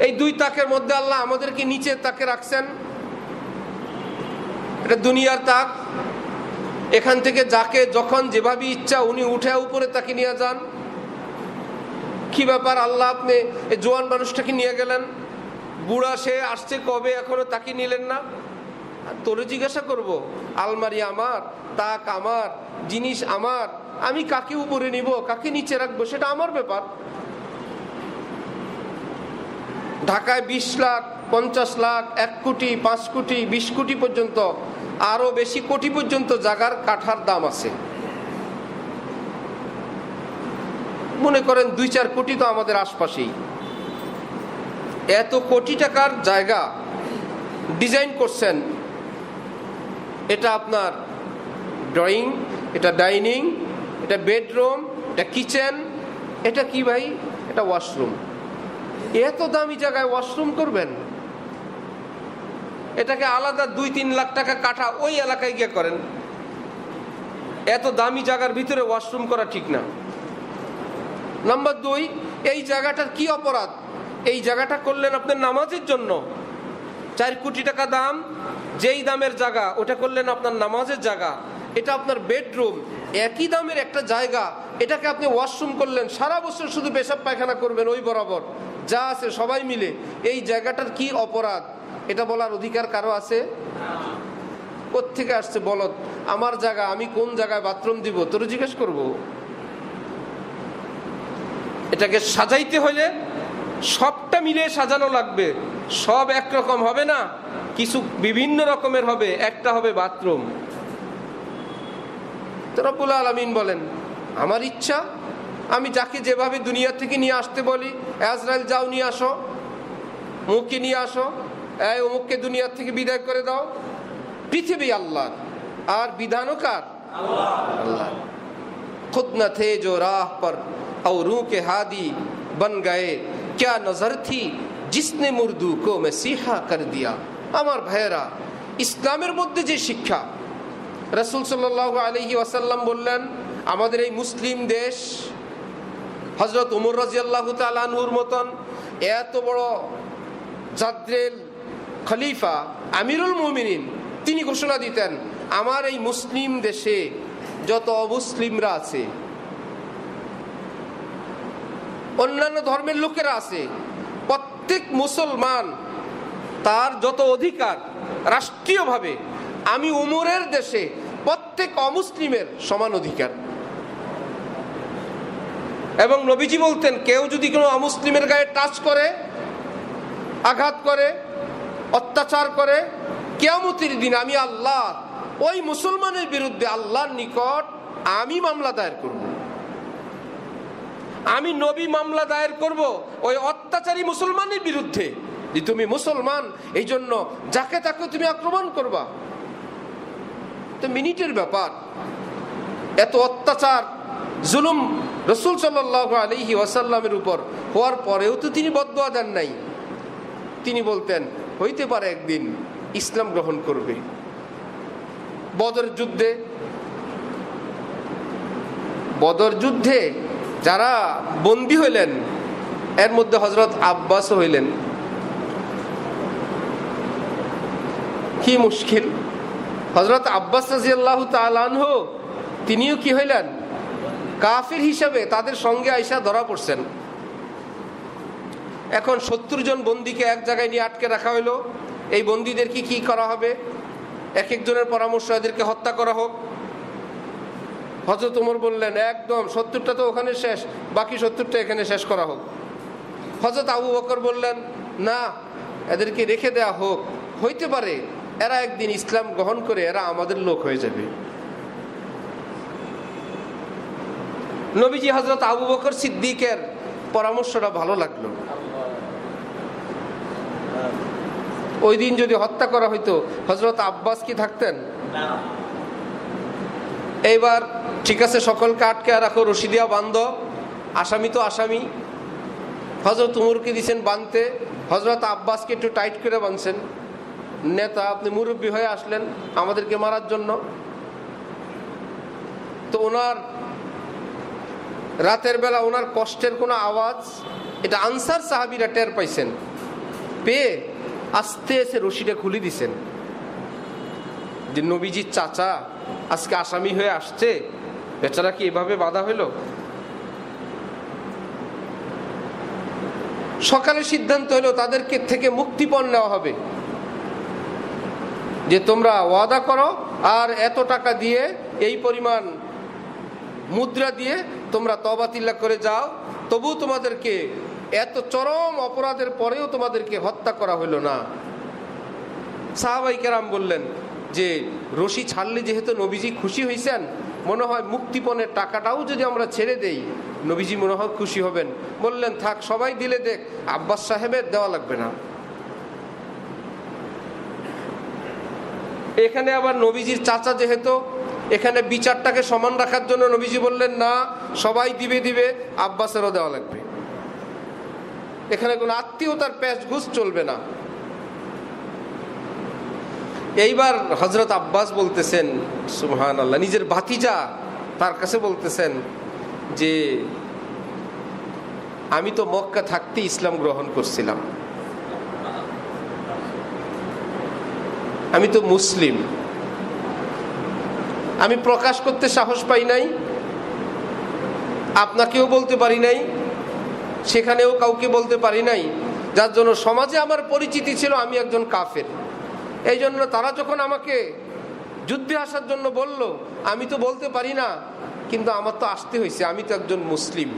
এই 2 তাকের মধ্যে আল্লাহ আমাদেরকে নিচের তাকে রাখছেন, এটা দুনিয়ার তাক। এখান থেকে যাকে যখন যেভাবে ইচ্ছা উনি উঠে উপরে তাকে নিয়ে যান। কি ব্যাপার আল্লাহ, আপনি এই জোয়ান মানুষটাকে নিয়ে গেলেন, বুড়া সে আসছে কবে, এখনো তাকে নিলেন না? তোরে জিজ্ঞাসা করব, আলমারি আমার, তাক আমার, জিনিস আমার, আমি কাকে উপরে নিব কাকে নিচে রাখবো সেটা আমার ব্যাপার। ঢাকায় 20 লাখ, 50 লাখ, 1 কোটি, 5 কোটি, 20 কোটি পর্যন্ত, আরো বেশি কোটি পর্যন্ত জায়গার কাঠার দাম আছে। মনে করেন 2-4 কোটি তো আমাদের আশপাশেই। এত কোটি টাকার জায়গা ডিজাইন করছেন, এটা আপনার ড্রয়িং, এটা ডাইনিং, এটা বেডরুম, এটা কিচেন, এটা কি ভাই, এটা ওয়াশরুম। এত দামি জায়গায় ওয়াশরুম করবেন? এটাকে আলাদা 2-3 লাখ টাকা কাঠা ওই এলাকায় গিয়ে করেন। এত দামি জায়গার ভিতরে ওয়াশরুম করা ঠিক না। নাম্বার 2, এই জায়গাটার কি অপরাধ? এই জায়গাটা করলেন আপনার নামাজের জন্য। 4 কোটি টাকা দাম, যেই দামের জায়গা ওটা করলেন আপনার নামাজের জায়গা। এটা আপনার বেডরুম, একই দামের একটা জায়গা, এটাকে আপনি ওয়াশরুম করলেন। সারা বছর শুধু পেশাব পায়খানা করবেন ওই বরাবর, যা আছে সবাই মিলে। এই জায়গাটার কি অপরাধ এটা বলার অধিকার কারো আছে? কোত্থেকে আসছে বলদ? আমার জায়গা, আমি কোন জায়গায় বাথরুম দিব তোর জিজ্ঞেস করবো? এটাকে সাজাইতে হলে সবটা মিলে সাজানো লাগবে, সব একরকম হবে না, কিছু বিভিন্ন রকমের হবে। একটা হবে বাথরুম। তো রব্বুল আলামিন বলেন, আমার ইচ্ছা আমি যাকে যেভাবে দুনিয়া থেকে নিয়ে আসতে বলি, আজরাইল যাও নিয়ে আসো, মুখকে নিয়ে আসো, এই অমুককে দুনিয়া থেকে বিদায় করে দাও। পৃথিবী আল্লাহর, আর বিধানও কার? আল্লাহ। खुद न थे जो राह पर और रूह के हादी बन गए, क्या नजर थी जिसने मुर्दू को मसीहा कर दिया। আমার ভাইয়েরা, ইসলামের মধ্যে যে শিক্ষা, রাসূল সাল্লাল্লাহু আলাইহি ওয়াসাল্লাম বললেন, আমাদের এই মুসলিম দেশ, হযরত ওমর রাদিয়াল্লাহু তাআলা আনহুর মতন এত বড় জাদ্রেল খলিফা, আমিরুল মুমিনিন, তিনি ঘোষণা দিতেন, আমার এই মুসলিম দেশে যত অমুসলিমরা আছে, অন্যান্য ধর্মের লোকেরা আছে, প্রত্যেক মুসলমান তার যত অধিকার রাষ্ট্রীয়ভাবে, আমি উমরের দেশে প্রত্যেক অমুসলিমের সমান অধিকার। এবং নবীজি বলতেন, কেউ যদি কোনো অমুসলিমের গায়ে টাচ করে, আঘাত করে, অত্যাচার করে, কিয়ামতের দিন আমি আল্লাহ ওই মুসলমানের বিরুদ্ধে আল্লাহর নিকট আমি মামলা দায়ের করব। আমি নবী মামলা দায়ের করব ওই অত্যাচারী মুসলমানের বিরুদ্ধে, যে তুমি মুসলমান এই জন্য যাকে তাকে তুমি আক্রমণ করবা। তো মিনিটের ব্যাপার। এত অত্যাচার জুলুম রাসূল সাল্লাল্লাহু আলাইহি ওয়াসাল্লামের উপর হওয়ার পরেও তো তিনি বদদুয়া দেন নাই। তিনি বলতেন, হইতে পারে একদিন ইসলাম গ্রহণ করবে। বদর যুদ্ধে যারা বন্দী হইলেন, এর মধ্যে হযরত আব্বাসও হইলেন। কি মুশকিল! হযরত আব্বাস রাদিয়াল্লাহু তাআলা আনহু তিনিও কি হইলেন? কাফির হিসাবে তাদের সঙ্গে আইসা ধরা পড়ছেন। এখন 70 জন বন্দীকে এক জায়গায় নিয়ে আটকে রাখা হইলো। এই বন্দীদের কি করা হবে? এক একজনের পরামর্শ, এদেরকে হত্যা করা হোক। হযরত ওমর বললেন, একদম 70টা তো ওখানে শেষ, বাকি 70টা এখানে শেষ করা হোক। হযরত আবু বকর বললেন, না, এদেরকে রেখে দেয়া হোক, হইতে পারে এরা একদিন ইসলাম গ্রহণ করে এরা আমাদের লোক হয়ে যাবে। নবীজি হযরত আবু বকর সিদ্দিকের পরামর্শটা ভালো লাগলো। ওই দিন যদি হত্যা করা হইতো, হযরত আব্বাস কি থাকতেন? এইবার ঠিক আছে, সকলকে আটকে রাখো, রশি দিয়া বান্ধ, আসামি তো আসামি। হযরত উমরকে দিয়েছেন বাঁধতে, হযরত আব্বাসকে একটু টাইট করে বাঁধছেন। নেতা, আপনি মুরব্বী হয়ে আসলেন আমাদেরকে মারার জন্য। তো ওনার রাতের বেলা ওনার কষ্টের কোনো আওয়াজ, এটা আনসার সাহাবীরা টের পাইছেন, পেয়ে আস্তে আস্তে রশিটা খুলে দিছেন। যে নবীজির চাচা আজকে আসামি হয়ে আসছে, বেচারা কি এভাবে বাধা হইল? সকালে সিদ্ধান্ত হলো তাদেরকে থেকে মুক্তিপণ নেওয়া হবে, যে তোমরা ওয়াদা করো আর এত টাকা দিয়ে, এই পরিমাণ মুদ্রা দিয়ে তোমরা তওবা তিল্লা করে যাও, তবু তোমাদেরকে এত চরম অপরাধের পরেও তোমাদেরকে হত্যা করা হলো না। সাহাবাই কেরাম বললেন যে রশি ছাড়লে যেহেতু নবীজি খুশি হয়েছেন, মনে হয় মুক্তিপণের টাকাটাও যদি আমরা ছেড়ে দেই নবীজি মনে হয় খুশি হবেন। বললেন থাক, সবাই দিলে দেখ, আব্বাস সাহেবের দেওয়া লাগবে না। এখানে আবার নবীজির চাচা যেহেতু, এখানে বিচারটাকে সমান রাখার জন্য নবীজি বললেন না, সবাই দিবে, আব্বাসেরও দেওয়া লাগবে। এখানে কোনো আত্মীয়তার প্যাচ ঘুষ চলবে না। এইবার হযরত আব্বাস বলতেছেন, সুবহানাল্লাহ, নিজের ভাতিজা তার কাছে বলতেছেন যে আমি তো মক্কা থাকতে ইসলাম গ্রহণ করছিলাম, আমি তো মুসলিম, আমি প্রকাশ করতে সাহস পাই নাই, আপনাকেও বলতে পারি নাই, সেখানেও কাউকে বলতে পারি নাই, যার জন্য সমাজে আমার পরিচিতি ছিল আমি একজন কাফের। এই জন্য তারা যখন আমাকে যুদ্ধে আসার জন্য বলল, আমি তো বলতে পারি না, কিন্তু আমার তো আসতে হয়েছে, আমি তো একজন মুসলিম।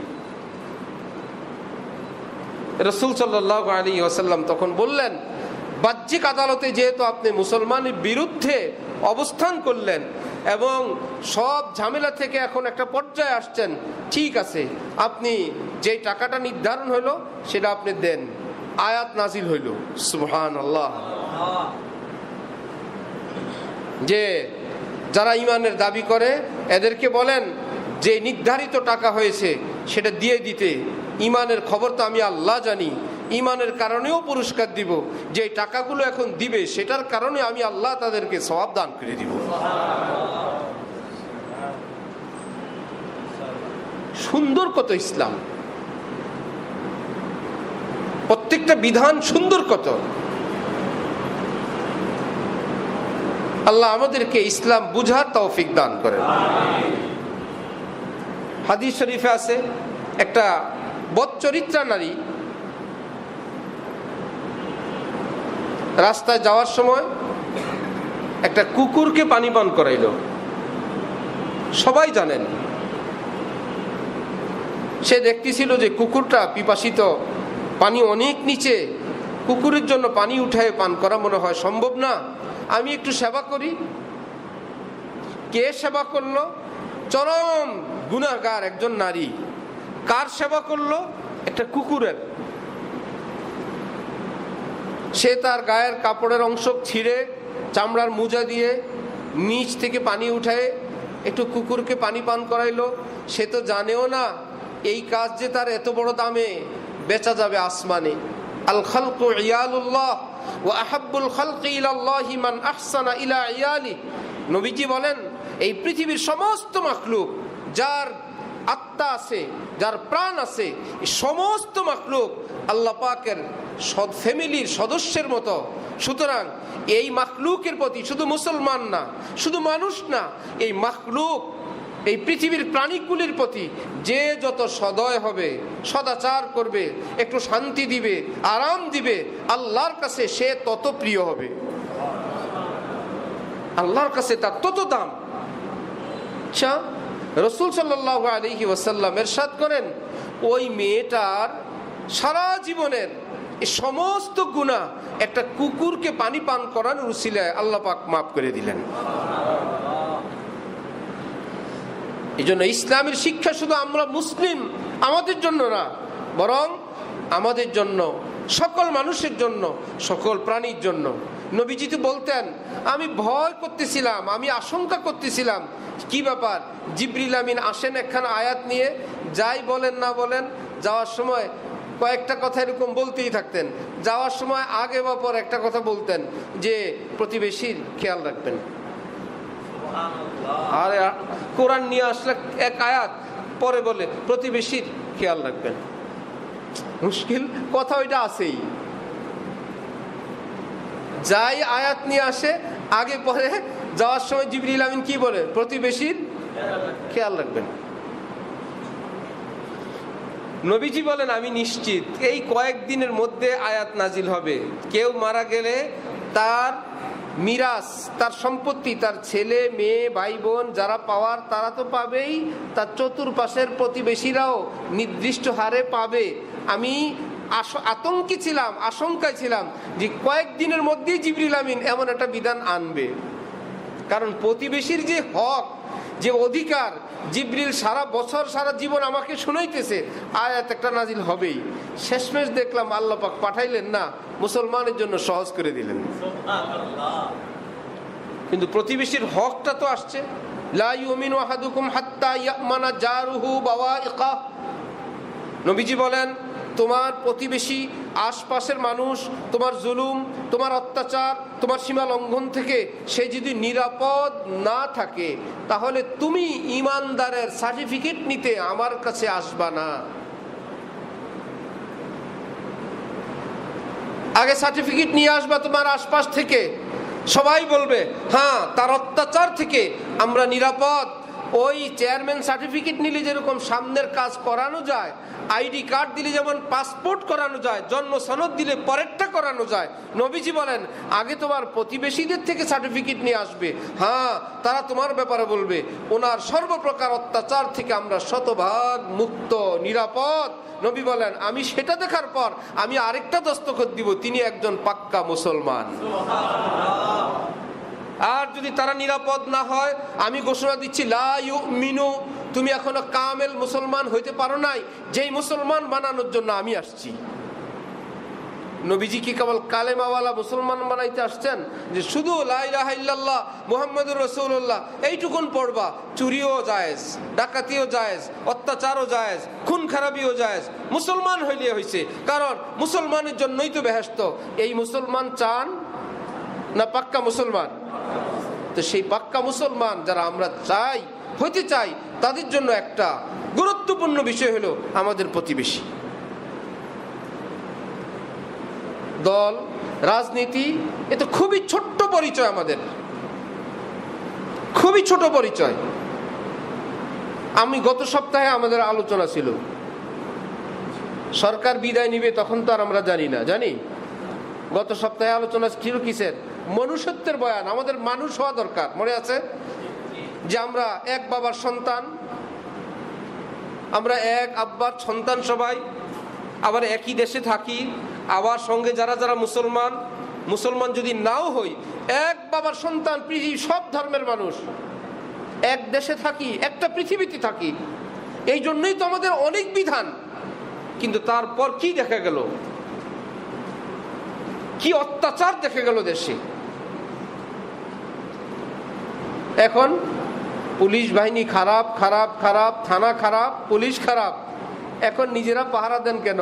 রাসূল সাল্লাল্লাহু আলাইহি ওয়াসাল্লাম তখন বললেন, বাহ্যিক আদালতে যেহেতু আপনি মুসলমানের বিরুদ্ধে অবস্থান করলেন এবং সব ঝামেলা থেকে এখন একটা পর্যায়ে আসছেন, ঠিক আছে, আপনি যে টাকাটা নির্ধারণ হলো সেটা আপনি দেন। আয়াত নাজিল হইল, সুবহানাল্লাহ, যে যারা ইমানের দাবি করে এদেরকে বলেন যে নির্ধারিত টাকা হয়েছে সেটা দিয়ে দিতে, ইমানের খবর তো আমি আল্লাহ জানি, ইমানের কারণেও পুরস্কার দিব, যে টাকাগুলো এখন দিবে সেটার কারণে আমি আল্লাহ তাদেরকে সওয়াব দান করে দিব। সুন্দর কত ইসলাম, প্রত্যেকটা বিধান সুন্দর কত। আল্লাহ আমাদেরকে ইসলাম বুঝার তৌফিক দান করেন। হাদিস শরীফে আছে, একটা বদচরিত্রা নারী রাস্তায় যাওয়ার সময় একটা কুকুরকে পানি পান করাইল। সবাই জানেন, সে দেখতেছিল যে কুকুরটা পিপাসিত, পানি অনেক নিচে, কুকুরের জন্য পানি উঠায় পান করা মনে হয় সম্ভব না, আমি একটু সেবা করি। কে সেবা করলো? চরম গুনাহগার একজন নারী। কার সেবা করলো? একটা কুকুরের। সে তার গায়ের কাপড়ের অংশ ছিঁড়ে চামড়ার মোজা দিয়ে নিচ থেকে পানি উঠায় একটু কুকুরকে পানি পান করাইলো। সে তো জানেও না এই কাজ যে তার এত বড় দামে বেচা যাবে আসমানে। আল খালকু ইয়ালুল্লাহ ওয়া আহাব্বুল খালকি ইলাল্লাহি মান আহসানা ইলা ইয়ালি। নবীজি বলেন, এই পৃথিবীর সমস্ত মাখলুক, যার আত্মা আছে, যার প্রাণ আছে, এই সমস্ত মাখলুক আল্লাহ পাকের ফ্যামিলির সদস্যের মতো। সুতরাং এই মাখলুকের প্রতি, শুধু মুসলমান না, শুধু মানুষ না, এই মাখলুক, এই পৃথিবীর প্রাণীগুলির প্রতি যে যত সদয় হবে, সদাচার করবে, একটু শান্তি দিবে, আরাম দিবে, আল্লাহর কাছে সে তত প্রিয় হবে, আল্লাহর কাছে তার তত দাম। আচ্ছা, রাসূল সাল্লাল্লাহু আলাইহি ওয়াসাল্লাম ইরশাদ করেন, ওই মেয়েটার সারা জীবনের এই সমস্ত গুনাহ একটা কুকুরকে পানি পান করানোর উসিলায় আল্লাহ পাক মাফ করে দিলেন। এই জন্য ইসলামের শিক্ষা শুধু আমরা মুসলিম আমাদের জন্য না, বরং আমাদের জন্য, সকল মানুষের জন্য, সকল প্রাণীর জন্য। নবীজি তো বলতেন, আমি ভয় করতেছিলাম, আমি আশঙ্কা করতেছিলাম, কি ব্যাপার, জিবরিল আমিন আসেন একখানা আয়াত নিয়ে, যাই বলেন না বলেন, যাওয়ার সময় কয়েকটা কথা এরকম বলতেই থাকতেন। যাওয়ার সময় আগে বা পর একটা কথা বলতেন যে প্রতিবেশীর খেয়াল রাখবেন। আর কোরআন নিয়ে আসলে এক আয়াত, পরে বলে প্রতিবেশীর খেয়াল রাখবেন। মুশকিল কথা ওইটা আছেই, যাই আয়াত নিয়ে আসে আগে পরে যাওয়ার সময় জিবরিল আমিন কি বলে? প্রতিবেশীর খেয়াল রাখবেন। নবীজি বলেন আমি নিশ্চিত এই কয়েকদিনের মধ্যে আয়াত নাজিল হবে, কেউ মারা গেলে তার মিরাস, তার সম্পত্তি, তার ছেলে মেয়ে ভাই বোন যারা পাওয়ার তারা তো পাবেই, তার চতুর্পাশের প্রতিবেশীরাও নির্দিষ্ট হারে পাবে। আমি আতঙ্কে ছিলাম, আশঙ্কায় ছিলাম যে কয়েকদিনের মধ্যেই জিবরিল আমিন এমন একটা বিধান আনবে। কারণ প্রতিবেশীর যে হক, যে অধিকার, জিবরিল সারা বছর সারা জীবন আমাকে শুনাইতেছে, আয়াত একটা নাজিল হবেই। শেষমেশ দেখলাম আল্লাহ পাক পাঠাইলেন না, মুসলমানের জন্য সহজ করে দিলেন। কিন্তু প্রতিবেশীর হকটা তো আসছে, লা ইউমিনু আহাদুকুম হাত্তা ইয়ামানা জারুহু বাওয়াইকা। নবীজি বলেন তোমার প্রতিবেশী, আশপাশের মানুষ তোমার জুলুম, তোমার অত্যাচার, তোমার সীমা লঙ্ঘন থেকে সে যদি নিরাপদ না থাকে, তাহলে তুমি ঈমানদারের সার্টিফিকেট নিতে আমার কাছে আসবা না। আগে সার্টিফিকেট নিয়ে আসবা তোমার আশপাশ থেকে, সবাই বলবে হ্যাঁ তার অত্যাচার থেকে আমরা নিরাপদ। ওই চেয়ারম্যান সার্টিফিকেট নিলে যেরকম সামনের কাজ করানো যায়, আইডি কার্ড দিলে যেমন পাসপোর্ট করানো যায়, জন্ম সনদ দিলে পরেরটা করানো যায়, নবীজি বলেন আগে তোমার প্রতিবেশীদের থেকে সার্টিফিকেট নিয়ে আসবে। হ্যাঁ তারা তোমার ব্যাপারে বলবে ওনার সর্বপ্রকার অত্যাচার থেকে আমরা শতভাগ মুক্ত, নিরাপদ। নবী বলেন আমি সেটা দেখার পর আমি আরেকটা দস্তখত দিব, তিনি একজন পাক্কা মুসলমান। আর যদি তারা নিরাপদ না হয়, আমি ঘোষণা দিচ্ছি লা ইউমিনু, তুমি এখনো কামেল মুসলমান হইতে পারো নাই, যেই মুসলমান বানানোর জন্য আমি আসছি। নবীজি কি কেবল কালেমাওয়ালা মুসলমান বানাইতে আসছেন যে শুধু লা ইলাহা ইল্লাল্লাহ মুহাম্মাদুর রাসূলুল্লাহ এইটুকুন পড়বা? চুরিও জায়েজ, ডাকাতিও জায়েজ, অত্যাচারও জায়েজ, খুন খারাপিও জায়েজ, মুসলমান হইলে হইছে। কারণ মুসলমানের জন্যই তো বেহেশত। এই মুসলমান চান না পাক্কা মুসলমান? তো সেই পাক্কা মুসলমান যারা আমরা চাই, হইতে চাই, তাদের জন্য একটা গুরুত্বপূর্ণ বিষয় হলো আমাদের প্রতিবেশী। দল, রাজনীতি, এ তো খুবই ছোট্ট পরিচয়, আমাদের খুবই ছোট পরিচয়। আমি গত সপ্তাহে আমাদের আলোচনা ছিল, সরকার বিদায় নিবে তখন তো আর আমরা জানি না, জানি গত সপ্তাহে আলোচনা ছিল কিসের? মনুষ্যত্বের বয়ান। আমাদের মানুষ হওয়া দরকার। মনে আছে যে আমরা এক বাবার সন্তান, আমরা এক আব্বার সন্তান সবাই, আবার একই দেশে থাকি, আবার সঙ্গে যারা যারা মুসলমান, মুসলমান যদি নাও হই, এক বাবার সন্তান, পৃথিবীর সব ধর্মের মানুষ, এক দেশে থাকি, একটা পৃথিবীতে থাকি। এই জন্যই তো আমাদের অনেক বিধান। কিন্তু তারপর কি দেখা গেল? কি অত্যাচার দেখা গেল দেশে। এখন পুলিশ বাহিনী খারাপ, খারাপ, খারাপ, থানা খারাপ, পুলিশ খারাপ। এখন নিজেরা পাহারা দেন কেন?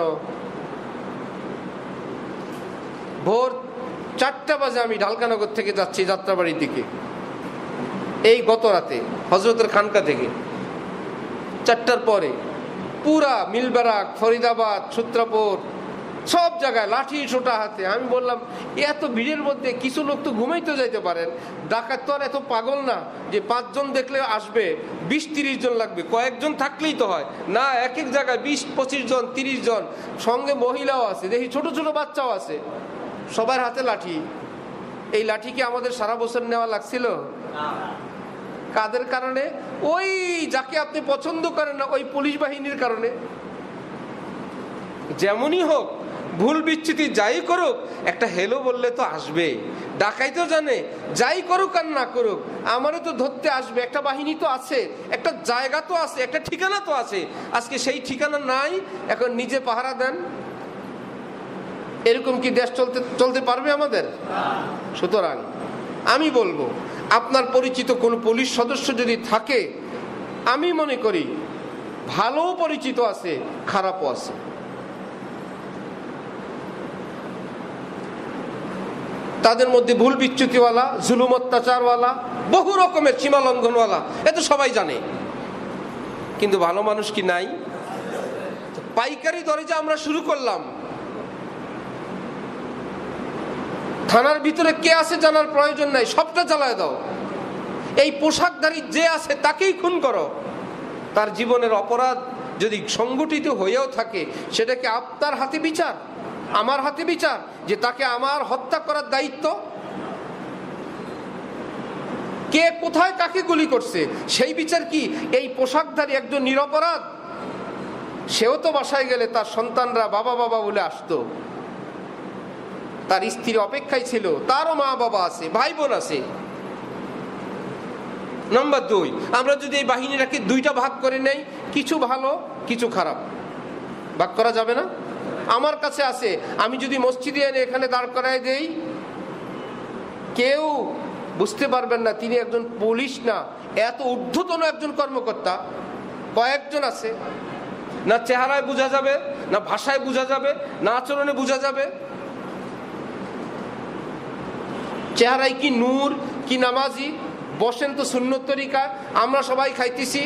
ভোর 4টা বাজে আমি ঢালকানগর থেকে যাচ্ছি যাত্রাবাড়ির দিকে, এই গত রাতে হজরতের খানকা থেকে 4টার পরে পুরা মিলবারাক, ফরিদাবাদ, সূত্রাপুর, সব জায়গায় লাঠি ছোটা হাতে। আমি বললাম এত ভিড়ের মধ্যে কিছু লোক তো ঘুমাইতে যাইতে পারেন, ডাকাত তো আর এত পাগল না যে 5 জন দেখলে আসবে, 20-30 জন লাগবে, কয়েকজন থাকলেই তো হয় না। এক এক জায়গায় 20-25 জন, 30 জন, সঙ্গে মহিলাও আছে, দেখি ছোট ছোট বাচ্চাও আছে, সবার হাতে লাঠি। এই লাঠি কি আমাদের সারা বছর নেওয়া লাগছিল? কাদের কারণে? ওই যাকে আপনি পছন্দ করেন না, ওই পুলিশ বাহিনীর কারণে। যেমনই হোক, ভুল বিচ্যুতি যাই করুক, একটা হেলো বললে তো আসবে। ডাকাইতেও জানে, যাই করুক আর না করুক আমারও তো ধরতে আসবে। একটা বাহিনী তো আছে, একটা জায়গা তো আছে, একটা ঠিকানা তো আছে। আজকে সেই ঠিকানা নাই, এখন নিজে পাহারা দেন। এরকম কি দেশ চলতে পারবে আমাদের? সুতরাং আমি বলবো, আপনার পরিচিত কোন পুলিশ সদস্য যদি থাকে, আমি মনে করি ভালো পরিচিত আছে, খারাপও আছে। তাদের মধ্যে ভুল বিচ্যুতিওয়ালা, জুলুম অত্যাচারওয়ালা, বহু রকমের সীমা লঙ্ঘনওয়ালা, এ তো সবাই জানে। কিন্তু ভালো মানুষ কি নাই? পাইকারি দরে যে আমরা শুরু করলাম, থানার ভিতরে কে আছে জানার প্রয়োজন নাই, সবটা জ্বালায় দাও। এই পোশাকধারী যে আছে তাকেই খুন করো। তার জীবনের অপরাধ যদি সংগঠিত হয়েও থাকে, সেটাকে আপনার হাতে বিচার, আমার হাতে বিচার, যে তাকে আমার হত্যা করার দায়িত্ব। কে কোথায় কাকে গুলি করছে সেই বিচার কি এই পোশাকধারী একজন নিরপরাধ? সেও তো বাসায় গেলে তার সন্তানরা বাবা বাবা বলে আসতো, তার স্ত্রী অপেক্ষায় ছিল, তারও মা বাবা আছে, ভাই বোন আছে। নাম্বার 2, আমরা যদি এই বাহিনীটাকে দুইটা ভাগ করে নেই, কিছু ভালো কিছু খারাপ, ভাগ করা যাবে না? আমার কাছে আছে, আমি যদি মসজিদে এনে এখানে দাঁড় করায় দেই, কেউ বুঝতে পারবেন না তিনি একজন পুলিশ না, এত ঊর্ধ্বতন একজন কর্মকর্তা। কয়েকজন আছে, না চেহারায় বোঝা যাবে, না ভাষায় বোঝা যাবে, না আচরণে বোঝা যাবে। চেহারায় কি নূর, কি নামাজি, বসেন তো সুন্নত তরিকায়, আমরা সবাই খাইতেছি,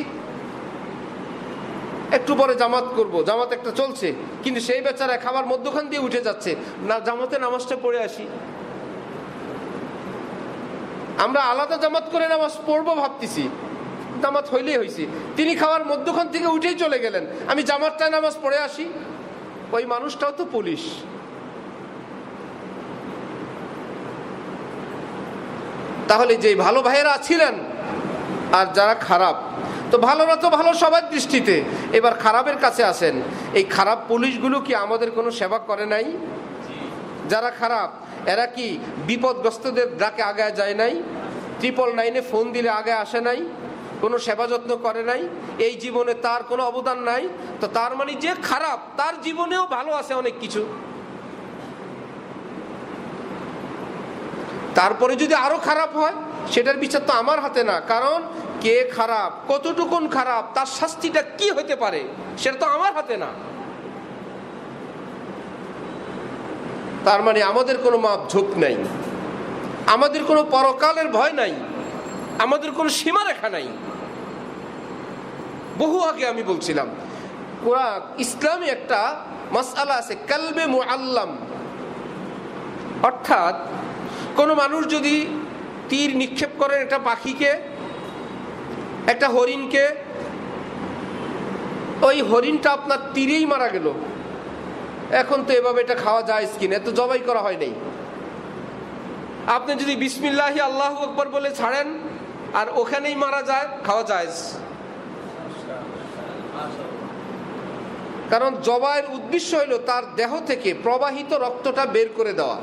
একটু পরে জামাত করব, জামাত একটা চলছে, কিন্তু সেই বেচারা খাবার মধ্যখান দিয়ে উঠে যাচ্ছে না, জামাতে নামাজটা পড়ে আসি। আমরা আলাদা জামাত করে নামাজ পড়বো ভাবতেছি, জামাত হইলেই হয়েছে, তিনি খাওয়ার মধ্যখান থেকে উঠেই চলে গেলেন, আমি জামাতটায় নামাজ পড়ে আসি। ওই মানুষটাও তো পুলিশ। তাহলে যে ভালো ভাইয়েরা ছিলেন আর যারা খারাপ, তো ভালোরা তো ভালো সবার দৃষ্টিতে, এবার খারাপের কাছে আসেন। এই খারাপ পুলিশগুলো কি আমাদের কোনো সেবা করে নাই? যারা খারাপ এরা কি বিপদগ্রস্তদের ডাকে আগে যায় নাই? 999-এ ফোন দিলে আগে আসে নাই? কোনো সেবা যত্ন করে নাই? এই জীবনে তার কোনো অবদান নাই। তো তার মানে যে খারাপ তার জীবনেও ভালো আছে অনেক কিছু। তারপরে যদি আরো খারাপ হয়, সেটার বিচার তো আমার হাতে না, কারণ কে খারাপ, কতটুকুন খারাপ, তার শাস্তিটা কি হতে পারে সেটা তো আমার হাতে না। তার মানে আমাদের কোনো মাপ ঝোঁক নাই, আমাদের কোনো পরকালের ভয় নাই, আমাদের কোনো সীমারেখা নাই। বহু আগে আমি বলছিলাম, কোরআন ইসলামে একটা মাসআলা আছে, কালবে মুআল্লাম, অর্থাৎ কোনো মানুষ যদি তীর নিক্ষেপ করেন একটা পাখিকে, একটা হরিণকে, ওই হরিণটা আপনার তীরেই মারা গেল, এখন তো এভাবে এটা খাওয়া যায় কিনা, এত জবাই করা হয় নাই। আপনি যদি বিসমিল্লাহি আল্লাহু আকবার বলে ছাড়েন আর ওখানেই মারা যায়, খাওয়া যায়, কারণ জবাইয়ের উদ্দেশ্য হলো তার দেহ থেকে প্রবাহিত রক্তটা বের করে দেওয়া।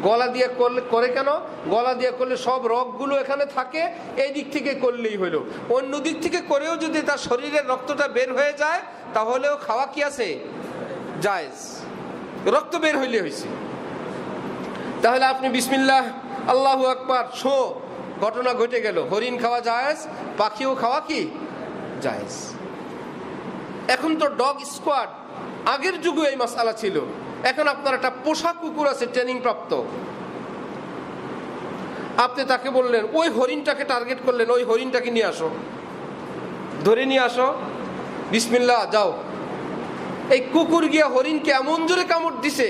গলা দিয়ে করে কেন? গলা দিয়ে করলে সব রগগুলো এখানে থাকে, এই দিক থেকে করলেই হলো। অন্য দিক থেকে করেও যদি তার শরীরের রক্তটা বের হয়ে যায়, তাহলেও খাওয়া কি আছে? জায়েজ, রক্ত বের হইলে হয়েছে। তাহলে আপনি বিসমিল্লাহ আল্লাহু আকবার, ঘটনা ঘটে গেল, হরিণ খাওয়া জায়েজ, পাখিও খাওয়া কি জায়েজ। এখন তো ডগ স্কোয়াড, আগের যুগে এই মাসআলা ছিল। এখন আপনার একটা পোষা কুকুর আছে ট্রেনিং প্রাপ্ত, আপনি তাকে বললেন, ওই হরিণটাকে টার্গেট করলেন, ওই হরিণটাকে নিয়ে আসো, ধরে নিয়ে আসো, বিসমিল্লাহ যাও। এই কুকুর গিয়া হরিণকে এমন জোরে কামড় দিছে,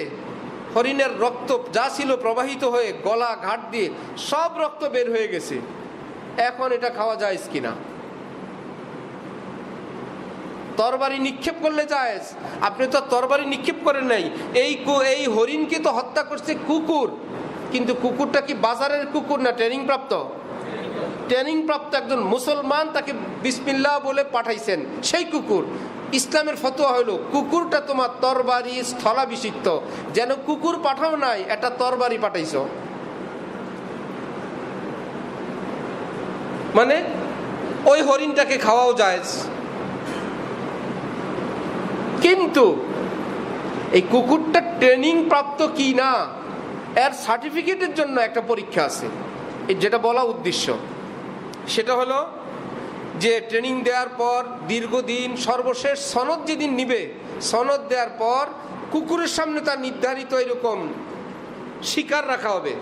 হরিণের রক্ত যা ছিল প্রবাহিত হয়ে গলা ঘাট দিয়ে সব রক্ত বের হয়ে গেছে। এখন এটা খাওয়া যায় কিনা? তরবারি নিক্ষেপ করলে জায়েজ, আপনি তো তরবারি নিক্ষেপ করেন নাই, এই হরিণকে তো হত্যা করছে কুকুর, কিন্তু কুকুরটা কি বাজারের কুকুর না ট্রেনিং প্রাপ্ত? ট্রেনিং প্রাপ্ত একজন মুসলমান তাকে বিসমিল্লাহ বলে পাঠাইছেন, সেই কুকুর। ইসলামের ফতোয়া হলো কুকুরটা তোমার তরবারি স্থলাভিষিক্ত, যেন কুকুর পাঠাও নাই, একটা তরবারি পাঠাইছ, মানে ওই হরিণটাকে খাওয়াও জায়েজ। কিন্তু এই কুকুরটা ট্রেনিং প্রাপ্ত কি না, এর সার্টিফিকেটের জন্য একটা পরীক্ষা আছে। যেটা বলা উদ্দেশ্য সেটা হলো যে ট্রেনিং দেওয়ার পর দীর্ঘদিন সর্বশেষ সনদ যেদিন নিবে, সনদ দেওয়ার পর কুকুরের সামনে তার নির্ধারিত এরকম শিকার রাখা হবে,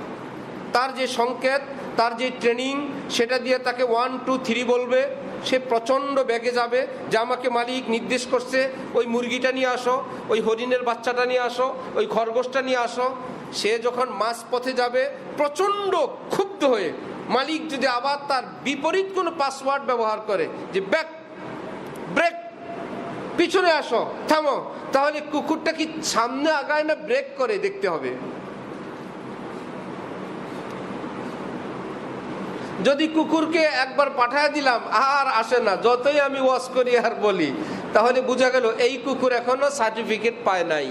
তার যে সংকেত, তার যে ট্রেনিং, সেটা দিয়ে তাকে 1 2 3 বলবে। সে প্রচণ্ড বেগে যাবে যে আমাকে মালিক নির্দেশ করছে ওই মুরগিটা নিয়ে আসো, ওই হরিণের বাচ্চাটা নিয়ে আসো, ওই খরগোশটা নিয়ে আসো। সে যখন মাঝ পথে যাবে প্রচণ্ড ক্ষুব্ধ হয়ে মালিক যদি আবার তার বিপরীত কোনো পাসওয়ার্ড ব্যবহার করে, যে ব্যাক, ব্রেক, পিছনে আসো, থামো, তাহলে কুকুরটা কি সামনে আগায় না ব্রেক করে দেখতে হবে। যদি কুকুরকে একবার পাঠায় দিলাম আর আসে না, যতই আমি ওয়াশ করি আর বলি, তাহলে বোঝা গেল এই কুকুর এখনো সার্টিফিকেট পায় নাই।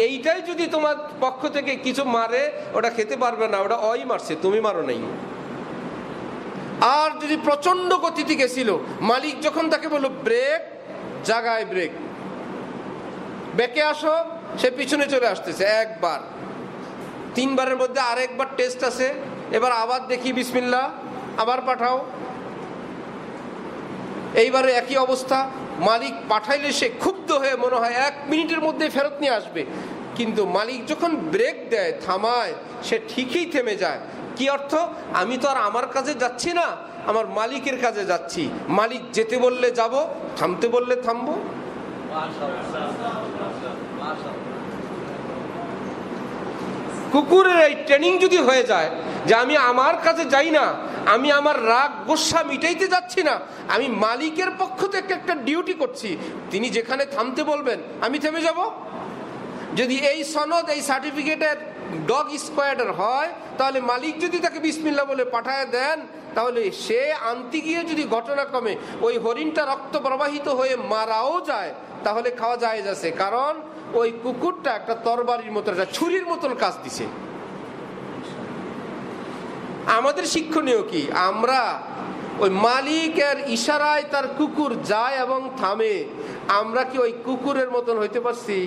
এইটাই যদি তোমার পক্ষ থেকে কিছু মারে, ওটা খেতে পারবে না, ওটা ওই মারছে, তুমি মারো নাই। আর যদি প্রচন্ড গতিতে গেছিল, মালিক যখন তাকে বলল ব্রেক, জায়গায় ব্রেক, ব্যাকে আসো, সে পিছনে চলে আসতেছে একবার, 3 বারের মধ্যে আরেকবার টেস্ট আছে, এবার আবার দেখি বিসমিল্লাহ, আবার পাঠাও, এইবারে একই অবস্থা। মালিক পাঠাইলে সে ক্ষুব্ধ হয়ে মনে হয় 1 মিনিটের মধ্যে ফেরত নিয়ে আসবে, কিন্তু মালিক যখন ব্রেক দেয়, থামায়, সে ঠিকই থেমে যায়। কি অর্থ? আমি তো আর আমার কাজে যাচ্ছি না, আমার মালিকের কাজে যাচ্ছি। মালিক যেতে বললে যাব, থামতে বললে থামবো। কুকুরের এই ট্রেনিং যদি হয়ে যায় যে আমি আমার কাছে যাই না, আমি আমার রাগ গোসা মিটাইতে যাচ্ছি না, আমি মালিকের পক্ষ থেকে একটা ডিউটি করছি, তিনি যেখানে থামতে বলবেন আমি থেমে যাব। যদি এই সনদ, এই সার্টিফিকেটের ডগ স্কোয়াডের হয়, তাহলে মালিক যদি তাকে বিসমিল্লাহ বলে পাঠায় দেন, তাহলে সে আনতে গিয়ে যদি ঘটনা কমে, ওই হরিণটা রক্ত প্রবাহিত হয়ে মারাও যায়, তাহলে খাওয়া যায় যাচ্ছে, কারণ ওই কুকুরটা একটা তরবারির মতো, একটা ছুরির মতন কাজ দিছে। আমাদের শিক্ষণীয় কি? আমরা ওই মালিকের ইশারায় তার কুকুর যায় এবং থামে, আমরা কি ওই কুকুরের মতন হইতে পারছি?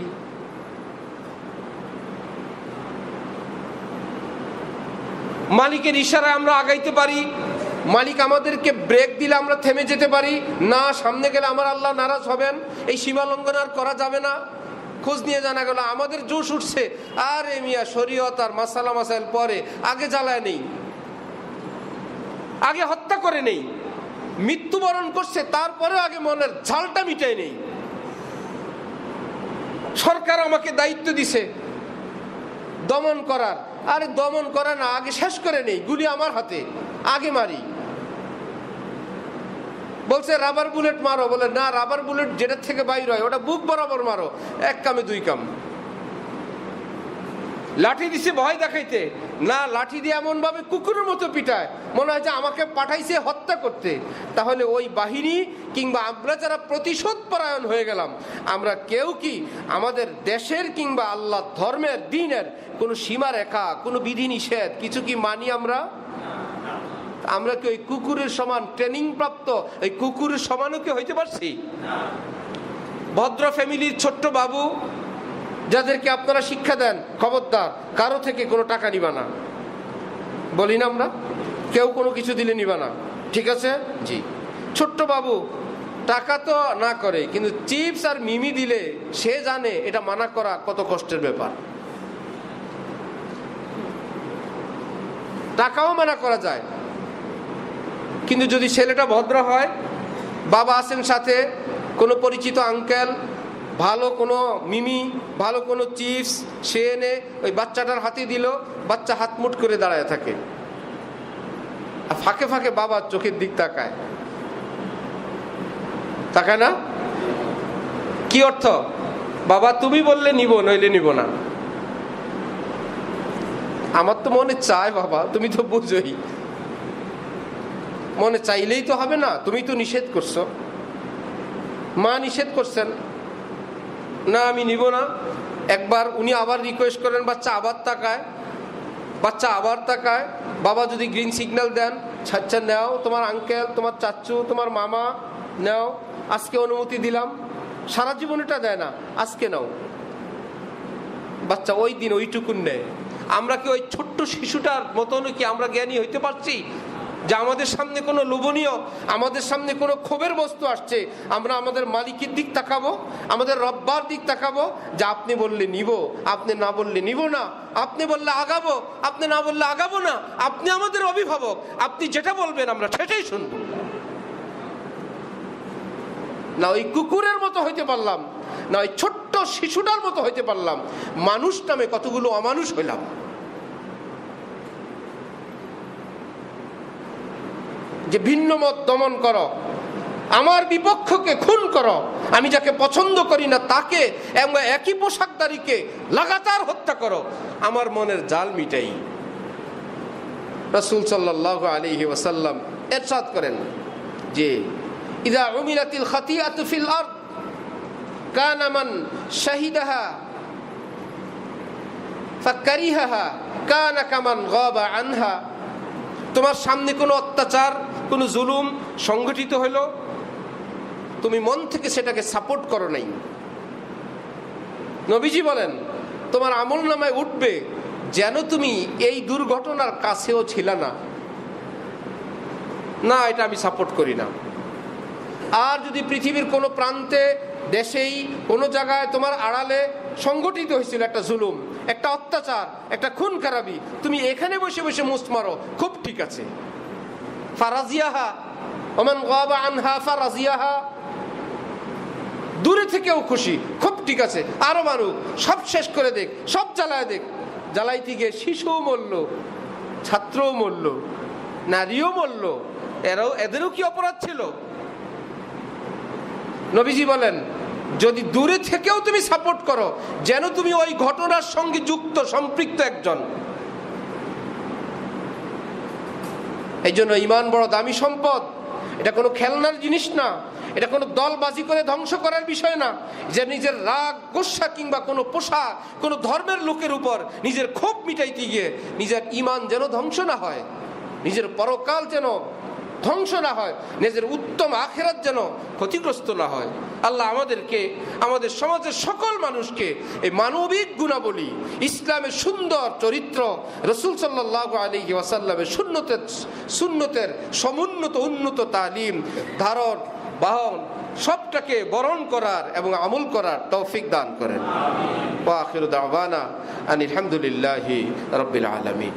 মালিকের ইশারায় আমরা আগাইতে পারি? মালিক আমাদেরকে ব্রেক দিলে আমরা থেমে যেতে পারি না? সামনে গেলে আমার আল্লাহ নারাজ হবেন, এই সীমা লঙ্ঘন আর করা যাবে না। খোঁজ নিয়ে জানা গেল আমাদের জোশ উঠছে, আরে মিয়া শরীয়ত আর মাসালা মাসাইল পরে, আগে জ্বালায় নেই, আগে হত্যা করে নেই, মৃত্যুবরণ করছে তারপরে আগে মনের ঝালটা মিটাই নেই। সরকার আমাকে দায়িত্ব দিছে দমন করার, আরে দমন করা না, আগে শেষ করে নেই, গুলি আমার হাতে, আগে মারি। বলছে রাবার বুলেট মারো, বলে না, রাবার বুলেট যেটার থেকে বাইর হয় ওটা বুক বরাবর মারো, 1 কামে 2 কাম। লাঠি দিছে ভয় দেখাইতে, না, লাঠি দিয়ে এমন ভাবে কুকুরের মতো পিটায়, মনে হয় যে আমাকে পাঠাইছে হত্যা করতে। তাহলে ওই বাহিনী কিংবা আমরা যারা প্রতিশোধ পরায়ণ হয়ে গেলাম, আমরা কেউ কি আমাদের দেশের কিংবা আল্লাহ ধর্মের, দ্বীনের কোনো সীমারেখা, কোনো বিধি নিষেধ কিছু কি মানি? আমরা কি ওই কুকুরের সমান ট্রেনিং প্রাপ্ত, এই কুকুরের সমানও কি হইতে পারছি? ভদ্র ফ্যামিলির ছোট্ট বাবু যাদেরকে আপনারা শিক্ষা দেন, খবরদার কারো থেকে কোনো টাকা নিবা না, বলি না আমরা, কেউ কোনো কিছু দিলে নিবা না, ঠিক আছে? জি। ছোট্ট বাবু টাকা তো না করে, কিন্তু চিপস আর মিমি দিলে সে জানে এটা মানা করা কত কষ্টের ব্যাপার। টাকাও মানা করা যায়, কিন্তু যদি ছেলেটা ভদ্র হয়, বাবা আছেন সাথে, কোনো পরিচিত আঙ্কেল ভালো কোনো মিমি, ভালো কোনো চিপস সে এনে ওই বাচ্চাটার হাতে দিল, বাচ্চা হাত মুট করে দাঁড়ায় থাকে, আর ফাঁকে ফাঁকে বাবার চোখের দিক তাকায়, তাকায় না? কি অর্থ? বাবা তুমি বললে নিব, নইলে নিব না। আমার তো মনে চায় বাবা, তুমি তো বুঝোই, মনে চাইলেই তো হবে না, তুমি তো নিষেধ করছো, মা নিষেধ করছেন, না আমি নিব না। একবার উনি আবার রিকোয়েস্ট করেন, বাচ্চা আবার তাকায়, বাচ্চা আবার তাকায়, বাবা যদি গ্রিন সিগন্যাল দেন, আচ্ছা নাও, তোমার আঙ্কেল, তোমার চাচু, তোমার মামা নাও, আজকে অনুমতি দিলাম, সারা জীবনেটা দেয় না, আজকে নাও। বাচ্চা ওই দিন ওইটুকুন নেয়। আমরা কি ওই ছোট্ট শিশুটার মতন কি আমরা জ্ঞানী হইতে পারছি যে আমাদের সামনে কোনো লোভনীয়, আমাদের সামনে কোনো ক্ষোভের বস্তু আসছে, আমরা আমাদের মালিকের দিক তাকাবো, আমাদের রব্বার দিক তাকাবো, যে আপনি বললে নিব, আপনি না বললে নিব না, আপনি বললে আগাবো, আপনি না বললে আগাবো না, আপনি আমাদের অভিভাবক, আপনি যেটা বলবেন আমরা সেটাই শুনবো। না ওই কুকুরের মতো হইতে পারলাম, না ওই ছোট্ট শিশুটার মতো হইতে পারলাম, মানুষ নামে কতগুলো অমানুষ হইলাম। যে ভিন্ন মত দমন করো, আমার বিপক্ষকে খুন করো, আমি যাকে পছন্দ করি না তাকে এবং একই পোশাকধারীকে লাগাতার হত্যা করো, আমার মনের জাল মিটাই। রাসূল সাল্লাল্লাহু আলাইহি ওয়াসাল্লাম ইরশাদ করেন যে ইযা উমিলাতিল খাতিআতু ফিল আরদ কানা মান শাহিদাহা ফাকারিহাহা কানা কামান গাবা আনহা। তোমার সামনে কোনো অত্যাচার, কোনো জুলুম সংগঠিত হলো, তুমি মন থেকে সেটাকে সাপোর্ট করো নাই, নবীজি বলেন তোমার আমলনামায় উঠবে যেন তুমি এই দুর্ঘটনার কাছেও ছিল না, না এটা আমি সাপোর্ট করি না। আর যদি পৃথিবীর কোনো প্রান্তে, দেশেই কোনো জায়গায় তোমার আড়ালে সংগঠিত হয়েছিল একটা জুলুম, একটা অত্যাচার, একটা খুন খারাপি, তুমি এখানে বসে বসে মুস্ত মারো, খুব ঠিক আছে। ফারাজিয়াহা ওমান গাবা আনহা ফারাজিয়াহা, দূরে থেকেও খুশি, খুব ঠিক আছে, আরো মারুক, সব শেষ করে দেখ, সব জ্বালায় দেখ। জ্বালাইতে গিয়ে শিশুও মরল, ছাত্রও মরল, নারীও মরল, এদেরও কি অপরাধ ছিল? নবীজি বলেন যদি দূরে থেকেও তুমি সাপোর্ট করো যেন তুমি ওই ঘটনার সঙ্গে যুক্ত, সম্পৃক্ত একজন। এই জন্য ঈমান বড় দামি সম্পদ, এটা কোনো খেলনার জিনিস না, এটা কোনো দলবাজি করে ধ্বংস করার বিষয় না, যে নিজের রাগ গোসা কিংবা কোনো পোশাক, কোনো ধর্মের লোকের উপর নিজের ক্ষোভ মিটাইতে গিয়ে নিজের ঈমান যেন ধ্বংস না হয়, নিজের পরকাল যেন ধ্বংস না হয়, নিজের উত্তম আখিরাত যেন ক্ষতিগ্রস্ত না হয়। আল্লাহ আমাদেরকে, আমাদের সমাজের সকল মানুষকে এই মানবিক গুণাবলী, ইসলামের সুন্দর চরিত্র, রাসূল সাল্লাল্লাহু আলাইহি ওয়াসাল্লামের সুন্নতের সমুন্নত উন্নত তালিম ধারণ বাহন সবটাকে বরণ করার এবং আমল করার তৌফিক দান করেন। ওয়া আখিরু দাওয়ানা আনিল হামদুলিল্লাহি রাব্বিল আলামিন।